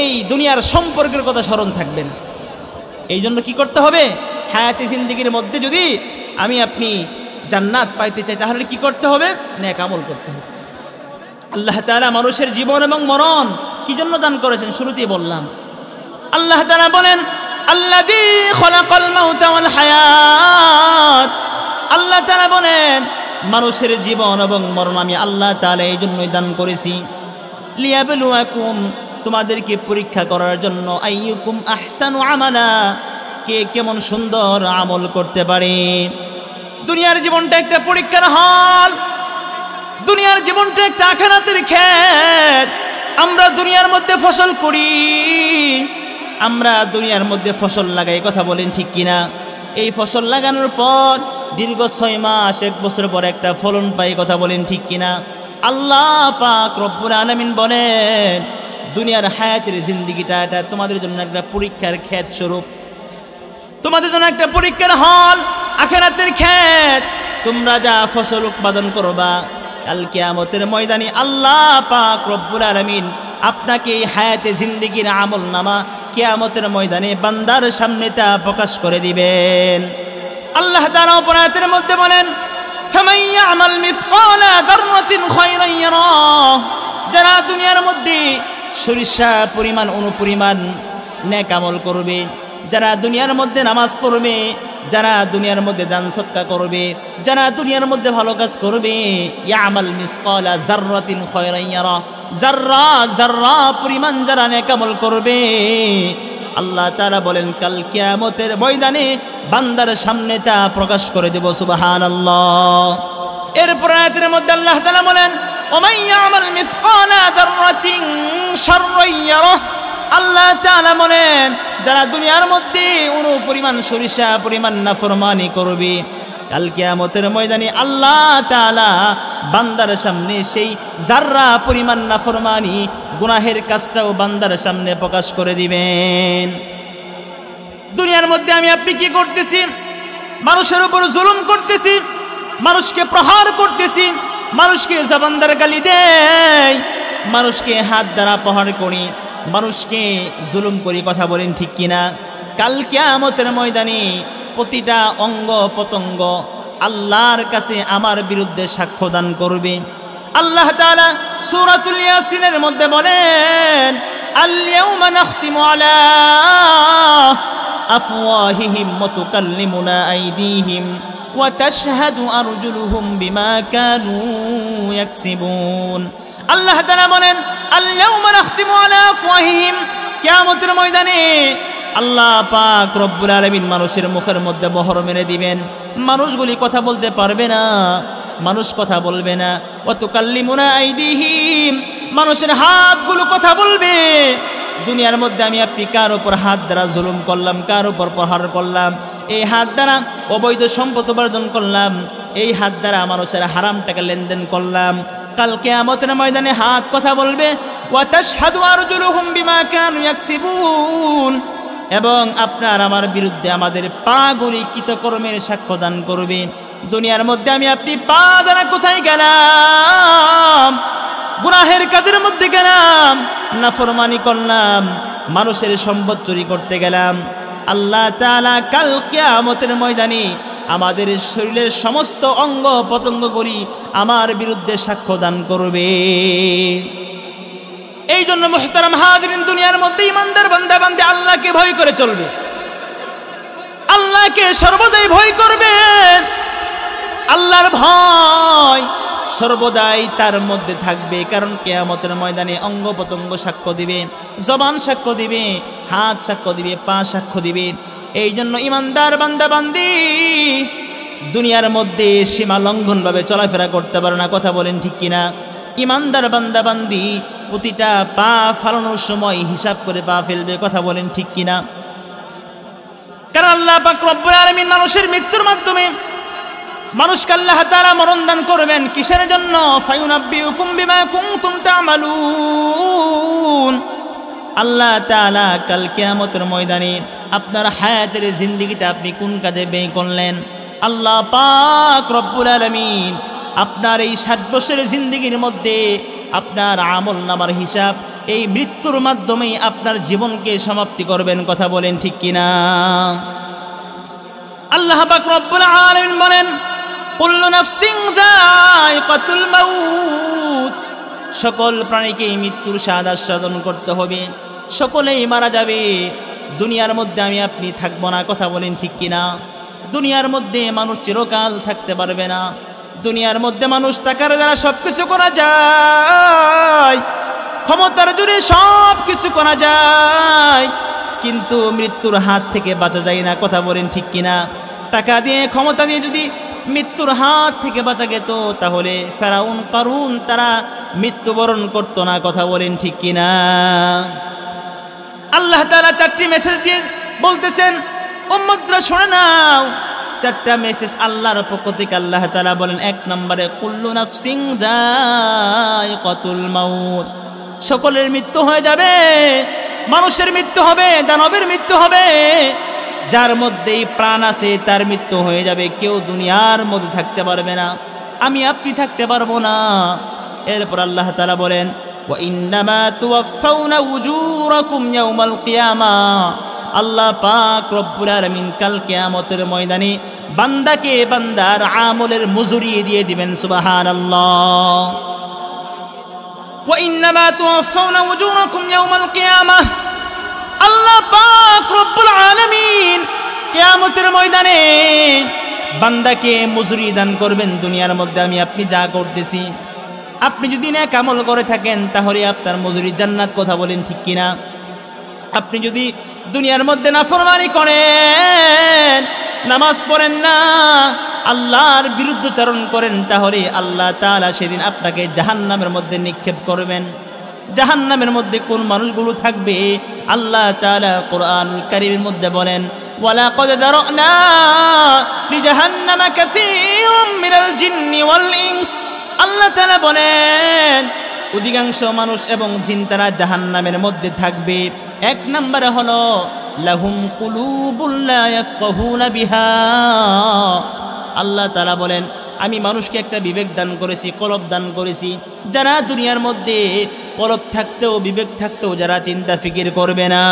এই দুনিয়ার সম্পর্কের কথা স্মরণ থাকবে না। এই জন্য কি করতে হবে? হায়াতে জিন্দেগির মধ্যে যদি আমি আপনি জান্নাত পাইতে চাই, তাহলে কি করতে হবে? নেক আমল করতে হবে। আল্লাহ তাআলা মানুষের জীবন এবং মরণ কি জন্য দান করেছেন? শুরুতেই বললাম। আল্লাহ তাআলা বলেন, আল্লাযী খলাকাল মাউতা ওয়াল হায়াত। আল্লাহ তাআলা বলেন, মানুষের জীবন এবং মরণ আমি আল্লাহ তাআলা এই জন্যই দান করেছি, লিয়াবলুয়াকুম, তোমাদেরকে পরীক্ষা করার জন্য, আইয়ুকুম আহসানু আমালা, কে কেমন সুন্দর আমল করতে পারে। দুনিয়ার জীবনটা একটা পরীক্ষার হল, দুনিয়ার জীবনটা একটা আখিরাতের ক্ষেত। আমরা দুনিয়ার মধ্যে ফসল করি, আমরা দুনিয়ার মধ্যে ফসল লাগাই। কথা বলেন ঠিক কিনা? এই ফসল লাগানোর পর দীর্ঘ 6 মাস 1 বছর পর একটা ফলন পাই। কথা বলেন ঠিক কিনা? আল্লাহ পাক রব্বুল আলামিন বলেন, দুনিয়ার হায়াতের জিন্দেগিটা এটা তোমাদের জন্য একটা পরীক্ষার ক্ষেত স্বরূপ, তোমাদের জন্য একটা পরীক্ষার হল, আখিরাতের ক্ষেত। তোমরা যা ফসল উৎপাদন করবা, কাল কিয়ামতের ময়দানে আল্লাহ পাক রব্বুল আলামিন আপনাকে এই হায়াতে জিন্দেগির আমল নামা কিয়ামতের ময়দানে বান্দার সামনে তা প্রকাশ করে দিবেন। আল্লাহ তাআলা আয়াতের মধ্যে বলেন, ফামান ইয়ামাল মিসকালা যাররাতিন খায়রান ইয়ারাহ। যারা দুনিয়ার মধ্যে সরিষা পরিমাণ অনুপরিমাণ নেক আমল করবে, যারা দুনিয়ার মধ্যে নামাজ পড়বে, যারা দুনিয়ার মধ্যে দান সদকা করবে, যারা দুনিয়ার মধ্যে ভালো কাজ করবে, ইয়ামাল মিসকালা যাররাতিন খায়রান ইয়ারাহ, যাররা যাররা পরিমাণ যারা নেক আমল করবে, আল্লাহ তাআলা বলেন কাল কিয়ামতের ময়দানে বান্দার সামনে তা প্রকাশ করে দেব। সুবহানাল্লাহ। এরপর আয়াতের মধ্যে আল্লাহ তাআলা বলেন, ওমান ইয়ামাল মিসকালা যাররাতিন শাররান ইয়ারাহ। আল্লাহ তাআলা বলেন, যারা দুনিয়ার মধ্যে অনুপরিমাণ সরিষা পরিমাণ নাফরমানি করবে, কাল কিয়ামতের ময়দানে আল্লাহ তাআলা বান্দার সামনে সেই যাররা পরিমাণ নাফরমানি গুনাহের কাজটাও বান্দার সামনে প্রকাশ করে দিবেন। দুনিয়ার মধ্যে আমি আপনি কি করতেছি? মানুষের উপর জুলুম করতেছি, মানুষকে প্রহার করতেছি, মানুষকে জবানদার গালি দেই, মানুষকে হাত দ্বারা প্রহার করি, মানুষকে জুলুম করি। কথা বলেন ঠিক কিনা? কাল কিয়ামতের ময়দানে প্রতিটা অঙ্গ প্রত্যঙ্গ আল্লাহর কাছে আমার বিরুদ্ধে সাক্ষ্য দান করবে। আল্লাহ তাআলা সূরাতুল ইয়াসিনের মধ্যে বলেন, আল ইয়াউমা নাখতিমু আলা আফওয়াহিহিম ওয়া তুকাল্লিমুনা আইদিহিম ওয়া তাশহাদু আরজুলুহুম বিমা কানু ইয়াকসিবুন। আল্লাহ তাআলা বলেন, আল ইয়াউমা নাখতিমু আলা আফওয়াহিহিম, কিয়ামতের ময়দানে আল্লাহ পাক রব্বুল আলামিন মানুষের মুখের মধ্যে মোহর মেরে দিবেন, মানুষগুলি কথা বলতে পারবে না, মানুষ কথা বলবে না। ওয়া তুকাল্লিমুনা আইদিহিম, মানুষের হাতগুলো কথা বলবে। দুনিয়ার মধ্যে আমি আপনি কার উপর হাত দ্বারা জুলুম করলাম, কার উপর প্রহার করলাম, এই হাত দ্বারা অবৈধ সম্পদ উপার্জন করলাম, এই হাত দ্বারা মানুষের হারাম টাকা লেনদেন করলাম। কাল কিয়ামতের ময়দানে হাত কথা বলবে, ওয়া তাশহাদু আরজুলুহুম বিমা কানু ইয়াকসিবুন, এবং আপনার আমার বিরুদ্ধে আমাদের পাগুলি কৃতকর্মের সাক্ষ্য দান করবে। দুনিয়ার মধ্যে আমি আপনি পা দ্বারা কোথায় গেলাম? গুনাহের কাজের মধ্যে গেলাম, নাফরমানি করলাম, মানুষের সম্পদ চুরি করতে গেলাম। আল্লাহ তাআলা কাল কিয়ামতের ময়দানে আমাদের শরীরের সমস্ত অঙ্গ প্রত্যঙ্গগুলি আমার বিরুদ্ধে সাক্ষ্য দান করবে। এই জন্য মুহতারাম হাজিরিন, দুনিয়ার মধ্যে ইমানদার বান্দা বান্দী আল্লাহকে ভয় করে চলবে, আল্লাহকে সর্বদাই ভয় করবে। আল্লাহর ভয় সর্বদাই তার মধ্যে থাকবে, কারণ কিয়ামতের ময়দানে অঙ্গ প্রত্যঙ্গ সাক্ষ্য দিবে, জবান সাক্ষ্য দিবে, হাত সাক্ষ্য দিবে, পা সাক্ষ্য দিবে। এই জন্য ইমানদার বান্দা বান্দি দুনিয়ার মধ্যে সীমা লঙ্ঘন ভাবে চলাফেরা করতে পারে না। কথা বলেন ঠিক কিনা? ইমানদার বান্দা বান্দি প্রতিটা পা ফালানোর সময় হিসাব করে পা ফেলবে। কথা বলেন ঠিক কিনা? কারণ আল্লাহ পাক রব্বুল আলামিন মানুষের মৃত্যুর মাধ্যমে মানুষকে আল্লাহ তাআলা মরণ দান করবেন। কিসের জন্য? ফায়ুনাব্বিউকুম বিমা কুনতুম তা'মালুন। আল্লাহ তাআলা কাল কিয়ামতের ময়দানে আপনার হায়াতের জিন্দেগিতে আপনি কোন কাজে ব্যয় করলেন, আল্লাহ পাক রব্বুল আলামিন আপনার এই 60 বছরের জিন্দেগির মধ্যে আপনার আমল নামার হিসাব এই মৃত্যুর মাধ্যমেই আপনার জীবনকে সমাপ্তি করবেন। কথা বলেন ঠিক কিনা? আল্লাহ পাক রব্বুল আলামিন বলেন, কুল্লু নাফসিন যায়িকাতুল মাউত, সকল প্রাণীকে মৃত্যুর স্বাদ আস্বাদন করতে হবে, সকলেই মারা যাবে। দুনিয়ার মধ্যে আমি আপনি থাকবো না। কথা বলেন ঠিক কিনা? দুনিয়ার মধ্যে মানুষ চিরকাল থাকতে পারবে না। দুনিয়ার মধ্যে মানুষ টাকার দ্বারা সবকিছু করা যায়, ক্ষমতার জোরে সব কিছু করা যায়, কিন্তু মৃত্যুর হাত থেকে বাঁচা যায় না। কথা বলেন ঠিক কিনা? টাকা দিয়ে ক্ষমতা দিয়ে যদি মৃত্যুর হাত থেকে বাঁচা যেত, তাহলে ফেরাউন কারুন তারা মৃত্যুবরণ করতো না। কথা বলেন ঠিক কিনা? আল্লাহ তাআলা 4টি মেসেজ দিয়ে বলতেছেন, উম্মতরা শুনে নাও। 4টা মেসেজ আল্লাহর পক্ষ থেকে আল্লাহ তাআলা বলেন। 1 নম্বরে, কুল্লু নাফসিন যায়িকাতুল মাউত, সকলের মৃত্যু হয়ে যাবে। মানুষের মৃত্যু হবে, দানবের মৃত্যু হবে, যার মধ্যেই প্রাণ আছে তার মৃত্যু হয়ে যাবে। কেউ দুনিয়ার মধ্যে থাকতে পারবে না, আমি আপনি থাকতে পারবো না। এরপর আল্লাহ তাআলা বলেন, ওয়া ইন্নামা তুওয়াফাউনা উজুরাকুম ইয়াউমাল কিয়ামাহ, আল্লাহ পাক রব্বুল আলামিন কাল কিয়ামতের ময়দানে বান্দাকে বান্দার আমলের মজুরি দিয়ে দিবেন। সুবহানাল্লাহ। ওয়া ইন্নামা তুওয়াফাউনা উজুরাকুম ইয়াউমাল কিয়ামাহ, আল্লাহ পাক রব্বুল আলামিন কিয়ামতের ময়দানে বান্দাকে মজুরি দান করবেন। দুনিয়ার মধ্যে আমি আপনি যা করতেছি, আপনি যদি নেক আমল করে থাকেন তাহলে আপনার মজুরি জান্নাত। কথা বলেন ঠিক কিনা? আপনি যদি দুনিয়ার মধ্যে নাফরমানি করেন, নামাজ পড়েন না, আল্লাহর বিরুদ্ধাচরণ করেন, তাহলে আল্লাহ তাআলা সেদিন আপনাকে জাহান্নামের মধ্যে নিক্ষেপ করবেন। জাহান্নামের মধ্যে কোন মানুষগুলো থাকবে? আল্লাহ তাআলা কোরআনুল কারীমের মধ্যে বলেন, ওয়ালাকাদ দারানা লিজাহান্নামা কাসীরাম মিনাল জিন্নি ওয়াল ইনস। আল্লাহ তাআলা বলেন, অধিকাংশ মানুষ এবং জিন তারা জাহান্নামের মধ্যে থাকবে। 1 নম্বরে হলো লাহুম কুলুবুল লা ইয়াফকাহুনা বিহা। আল্লাহ তাআলা বলেন, আমি মানুষকে একটা বিবেক দান করেছি, কলব দান করেছি, যারা দুনিয়ার মধ্যে কলব থাকতেও বিবেক থাকতেও যারা চিন্তা ফিকির করবে না,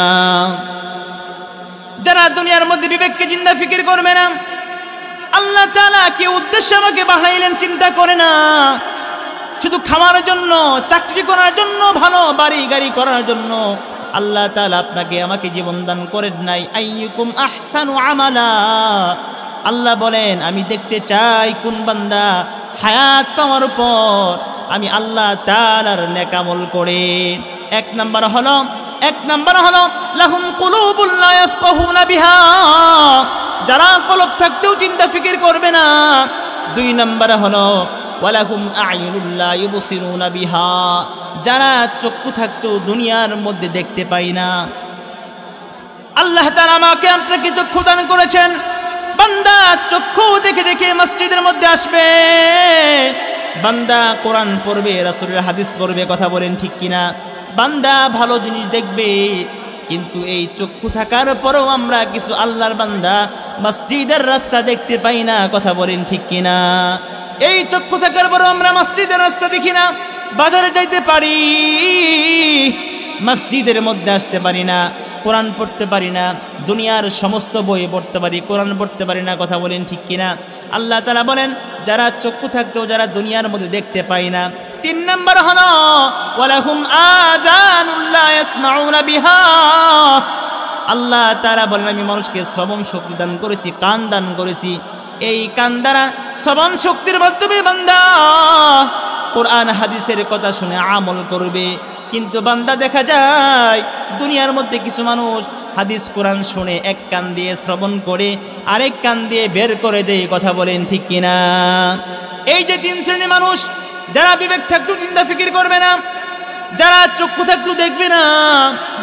যারা দুনিয়ার মধ্যে বিবেককে চিন্তা ফিকির করবে না। আল্লাহ তাআলা কি উদ্দেশ্যে আমাকে বানাইলেন চিন্তা করে না, শুধু খাওয়ার জন্য, চাকরি করার জন্য, ভালো বাড়ি গাড়ি করার জন্য আল্লাহ তাআলা আপনাকে আমাকে জীবন দান করেন নাই। আইয়ুকুম আহসানু আমালা, আল্লাহ বলেন আমি দেখতে চাই কোন বান্দা হায়াত পাওয়ার পর আমি আল্লাহ তাআলার নেক আমল করে। 1 নম্বর হলো লাহুম কুলুবুল লা ইয়াফকাহুনা বিহা, যারা কলব থাকতেও চিন্তা ফিকির করবে না। 2 নম্বরে হলো ওয়ালাহুম আ'য়ুনুল লা ইউবসিরুনা বিহা, যারা চক্ষু থাকতেও দুনিয়ার মধ্যে দেখতে পাই না। আল্লাহ তাআলা আমাকে আপনাকে চক্ষু দান করেছেন, বান্দা চক্ষু দেখে দেখে মসজিদের মধ্যে আসবে, বান্দা কোরআন পড়বে, রাসূলের হাদিস পড়বে, কথা বলেন ঠিক কিনা? বান্দা ভালো জিনিস দেখবে। কিন্তু এই চক্ষু থাকার পরেও আমরা কিছু আল্লাহর বান্দা মসজিদের রাস্তা দেখতে পাই না, কথা বলেন ঠিক কিনা? এই চক্ষু থাকার পরেও আমরা মসজিদের রাস্তা দেখি না, বাজারে যাইতে পারি, মসজিদের মধ্যে আসতে পারি না, কোরআন পড়তে পারি না, দুনিয়ার সমস্ত বই পড়তে পারি, কোরআন পড়তে পারি না, কথা বলেন ঠিক কিনা? আল্লাহ তাআলা বলেন যারা চক্ষু থাকতেও যারা দুনিয়ার মধ্যে দেখতে পায় না, 3 নম্বর হলো ওয়ালাহুম আযানুন লা ইয়াসমাউনা বিহা। আল্লাহ তাআলা বলেন আমি মানুষকে শ্রবণ শক্তি দান করেছি, কান দান করেছি। এই কান দ্বারা শ্রবণ শক্তির মাধ্যমে বান্দা কোরআন হাদিসের কথা শুনে আমল করবে। কিন্তু বান্দা দেখা যায় দুনিয়ার মধ্যে কিছু মানুষ হাদিস কোরআন শুনে এক কান দিয়ে শ্রবণ করে আরেক কান দিয়ে বের করে দেয়, কথা বলেন ঠিক কিনা? এই যে 3 শ্রেণীর মানুষ, যারা বিবেক থাকতেও চিন্তা ফিকির করবে না, যারা চক্ষু থাকতেও দেখবে না,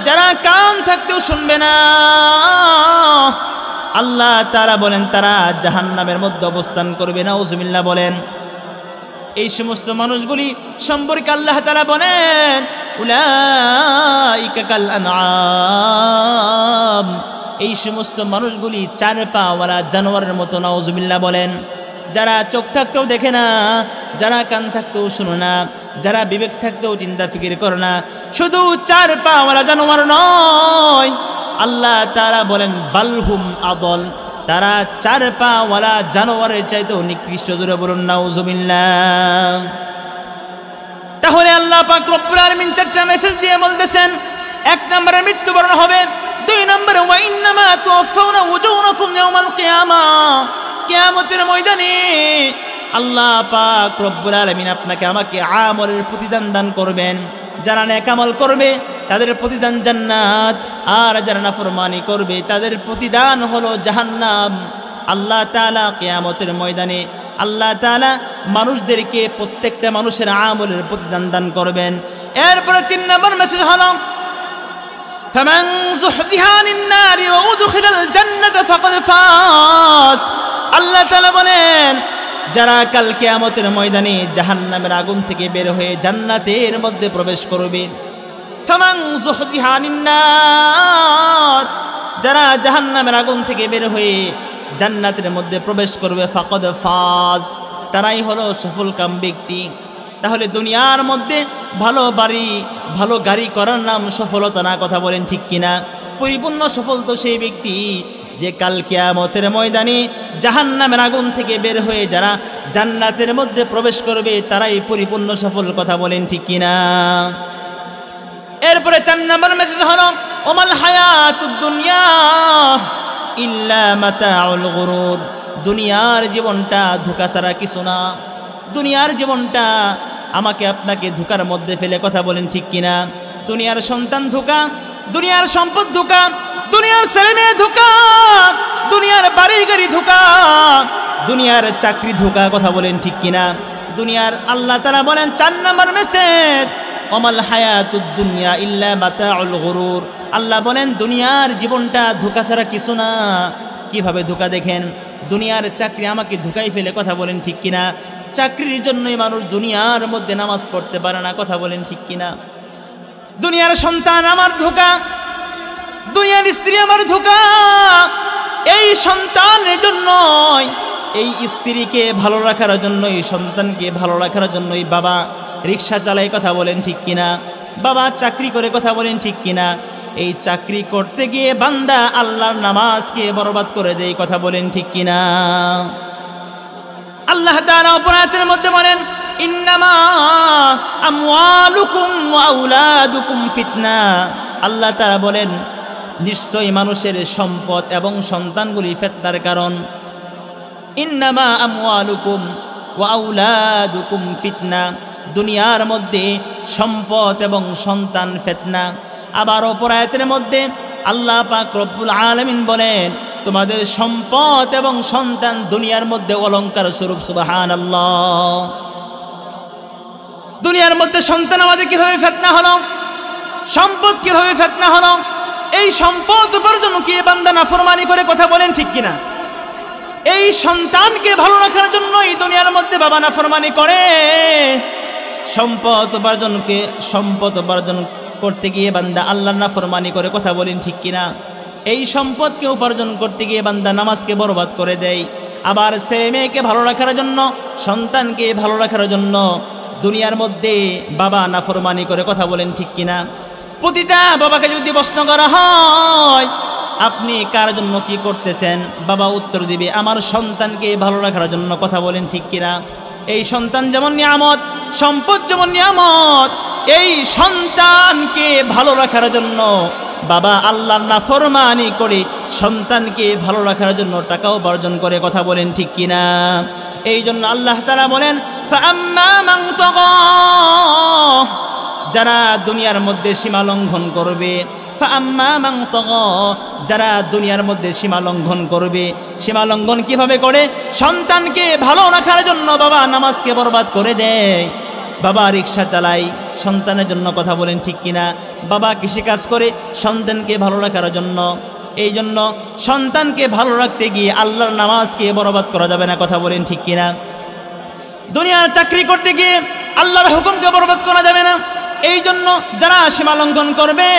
যারা কান থাকতেও শুনবে না, আল্লাহ তাআলা বলেন তারা জাহান্নামের মধ্যে অবস্থান করবে। নাউজুবিল্লাহ বলেন। এই সমস্ত মানুষগুলি সম্পর্কে আল্লাহ তাআলা বলেন উলাইকা কাল আনআম, এই সমস্ত মানুষগুলি 4 পাওয়ালা জানোয়ারের মতো। নাউজুবিল্লাহ বলেন। যারা চোখ থাকতেও দেখে না, যারা কান থাকতেও শুনে না, যারা বিবেক থাকতেও চিন্তা ফিকির করে না, শুধু 4 পাওয়ালা জানোয়ার নয়, আল্লাহ তাআলা বলেন বালহুম আদল, তারা 4 পাওয়ালা জানোয়ারের চাইতেও নিকৃষ্ট। জোরে বলুন নাউজুবিল্লাহ। তাহলে আল্লাহ পাক রব্বুল আলামিন 4টা মেসেজ দিয়ে বলতেছেন, 1 নম্বরে মৃত্যুবরণ হবে, 2 নম্বরে ওয়া ইন্নামা তুওয়াফাউনা উজুরাকুম ইয়াওমাল কিয়ামাহ, কিয়ামতের ময়দানে আল্লাহ পাক রব্বুল আলামিন আপনাকে আমাকে আমলের প্রতিদান দান করবেন। যারা নেক আমল করবে তাদের প্রতিদান জান্নাত, আর যারা নাফরমানি করবে তাদের প্রতিদান হলো জাহান্নাম। আল্লাহ তাআলা কিয়ামতের ময়দানে আল্লাহ তাআলা মানুষদেরকে প্রত্যেকটা মানুষের আমলের প্রতিদান দান করবেন। এরপরে 3 নম্বর মেসেজ হলো ফামান যুহজিহা আনিন নারি ওয়া উদখিলাল জান্নাতা ফাকাদ ফাজ। আল্লাহ তাআলা বলেন যারা কাল কিয়ামতের ময়দানে জাহান্নামের আগুন থেকে বের হয়ে জান্নাতের মধ্যে প্রবেশ করবে। ফামান যুহজিহা আনিন নার, যারা জাহান্নামের আগুন থেকে বের হয়ে জান্নাতের মধ্যে প্রবেশ করবে, ফাকাদ ফাজ, তারাই হলো সফলকাম ব্যক্তি। তাহলে দুনিয়ার মধ্যে ভালো বাড়ি ভালো গাড়ি করার নাম সফলতা না, কথা বলেন ঠিক কিনা? পরিপূর্ণ সফল তো সেই ব্যক্তি যে কাল কিয়ামতের ময়দানে জাহান্নামের আগুন থেকে বের হয়ে যারা জান্নাতের মধ্যে প্রবেশ করবে তারাই পরিপূর্ণ সফল, কথা বলেন ঠিক কিনা? এরপরে 4 নম্বর মেসেজ হলো ওমাল হায়াতুদ দুনিয়া ইল্লা মাতাউল গুরুর। দুনিয়ার জীবনটা ধোঁকা ছাড়া কিছু না। দুনিয়ার জীবনটা আমাকে আপনাকে ধোঁকার মধ্যে ফেলে, কথা বলেন ঠিক কিনা? দুনিয়ার সন্তান ধোঁকা, দুনিয়ার সম্পদ ধোঁকা, দুনিয়ার ছেলে মেয়ে ধোঁকা, দুনিয়ার বাড়ি গাড়ি ধোঁকা, দুনিয়ার চাকরি ধোঁকা, কথা বলেন ঠিক কিনা? দুনিয়ার আল্লাহ তাআলা বলেন 4 নম্বর মেসেজ ওমাল হায়াতুদ দুনিয়া ইল্লা মাতাউল গুরুর। আল্লাহ বলেন দুনিয়ার জীবনটা ধোঁকা ছাড়া কিছু না। কিভাবে ধোঁকা দেখেন? দুনিয়ার চাকরি আমাকে ধোঁকাই ফেলে, কথা বলেন ঠিক কিনা? চাকরির জন্যই মানুষ দুনিয়ার মধ্যে নামাজ পড়তে পারে না, কথা বলেন ঠিক কিনা? দুনিয়ার সন্তান আমার ধোঁকা, দুনিয়ার স্ত্রী আমার ধোঁকা। এই সন্তানের জন্যই, এই স্ত্রীকে ভালো রাখার জন্যই, সন্তানকে ভালো রাখার জন্যই বাবা রিক্সা চালায়, কথা বলেন ঠিক কিনা? বাবা চাকরি করে, কথা বলেন ঠিক কিনা? এই চাকরি করতে গিয়ে বান্দা আল্লাহর নামাজকে বরবাদ করে দেয়, কথা বলেন ঠিক কিনা? আল্লাহ তাআলা অপরাধের মধ্যে বলেন ইন্নামা আমওয়ালুকুম ওয়া আওলাদুকুম ফিতনা। আল্লাহ তাআলা বলেন নিশ্চয়ই মানুষের সম্পদ এবং সন্তানগুলি ফিতনার কারণ। ইন্নামা আমওয়ালুকুম ওয়া আওলাদুকুম ফিতনা, দুনিয়ার মধ্যে সম্পদ এবং সন্তান ফিতনা। আবার অপর আয়াতের মধ্যে আল্লাহ পাক রব্বুল আলামিন বলেন তোমাদের সম্পদ এবং সন্তান দুনিয়ার মধ্যে অলংকার স্বরূপ। সুবহানাল্লাহ। দুনিয়ার মধ্যে সন্তান আমাদের কিভাবে ফিতনা হলো, সম্পদ কিভাবে ফিতনা হলো? এই সম্পদ উপার্জন কি বান্দা নাফরমানি করে, কথা বলেন ঠিক কিনা? এই সন্তানকে ভালো রাখার জন্য এই দুনিয়ার মধ্যে বাবা নাফরমানি করে। সম্পদ উপার্জন করতে গিয়ে বান্দা আল্লাহর নাফরমানি করে, কথা বলেন ঠিক কিনা? এই সম্পদকে উপার্জন করতে গিয়ে বান্দা নামাজকে বরবাদ করে দেয়। আবার ছেলে মেয়েকে ভালো রাখার জন্য, সন্তানকে ভালো রাখার জন্য দুনিয়ার মধ্যে বাবা নাফরমানি করে, কথা বলেন ঠিক কিনা? প্রতিটা বাবাকে যদি প্রশ্ন করা হয় আপনি কার জন্য কি করতেছেন, বাবা উত্তর দিবে আমার সন্তানকে ভালো রাখার জন্য, কথা বলেন ঠিক কিনা? এই সন্তান যেমন নিয়ামত, সম্পদ যেমন নিয়ামত, এই সন্তানকে ভালো রাখার জন্য বাবা আল্লাহর নাফরমানি করে সন্তানকে ভালো রাখার জন্য টাকা উপার্জন করে, কথা বলেন ঠিক কিনা? এই জন্য আল্লাহ তাআলা বলেন ফাআম্মা মান তাগা, যারা দুনিয়ার মধ্যে সীমা লঙ্ঘন করবে, ফাআম্মা মান তাগা, যারা দুনিয়ার মধ্যে সীমা লঙ্ঘন করবে। সীমা লঙ্ঘন কিভাবে করে? সন্তানকে ভালো রাখার জন্য বাবা নামাজকে বরবাদ করে দেয়, বাবা রিক্সা চালায় সন্তানের জন্য, কথা বলেন ঠিক কিনা? বাবা কৃষিকাজ করে সন্তানকে ভালো রাখার জন্য। এই জন্য সন্তানকে ভালো রাখতে গিয়ে আল্লাহর নামাজকে বরবাদ করা যাবে না, কথা বলেন ঠিক কিনা? দুনিয়ার চাকরি করতে গিয়ে আল্লাহর হুকুমকে বরবাদ করা যাবে না। এই জন্য যারা সীমা লঙ্ঘন করবে,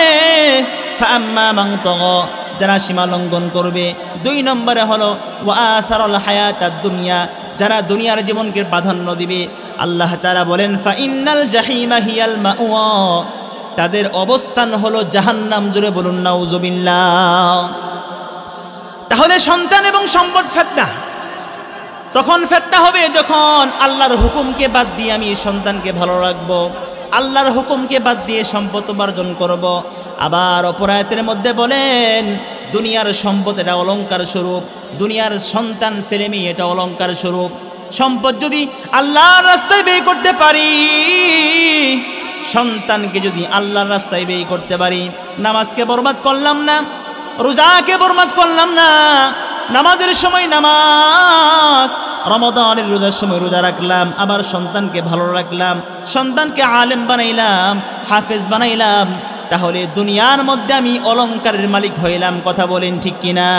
ফাআম্মা মান তাগা, যারা সীমা লঙ্ঘন করবে। 2 নম্বরে হলো ওয়া আসারাল হায়াতাদ দুনিয়া, যারা দুনিয়ার জীবনকে প্রাধান্য দিবে। আল্লাহ তাআলা বলেন ফাইন্নাল জাহিমা হিয়াল মাওয়া, তাদের অবস্থান হলো জাহান্নাম। জোরে বলুন নাউজুবিল্লাহ। তাহলে সন্তান এবং সম্পদ ফিতনা। তখন ফিতনা হবে যখন আল্লাহর হুকুমকে বাদ দিয়ে আমি সন্তানকে ভালো রাখবো, আল্লাহর হুকুমকে বাদ দিয়ে সম্পদ উপার্জন করব। আবার অপর আয়াতের মধ্যে বলেন দুনিয়ার সম্পদ এটা অলংকার স্বরূপ, দুনিয়ার সন্তান ছেলে মেয়ে এটা অলংকার স্বরূপ। সম্পদ যদি আল্লাহর রাস্তায় ব্যয় করতে পারি, সন্তানকে যদি আল্লাহর রাস্তায় ব্যয় করতে পারি, নামাজকে বরবাদ করলাম না, রোজাকে বরবাদ করলাম না, নামাজের সময় নামাজ, রমাদানের রোজার সময় রোজা রাখলাম, আবার সন্তানকে ভালো রাখলাম, সন্তানকে আলেম বানাইলাম, হাফেজ বানাইলাম, তাহলে দুনিয়ার মধ্যে আমি অলংকারের মালিক হইলাম, কথা বলেন ঠিক কিনা?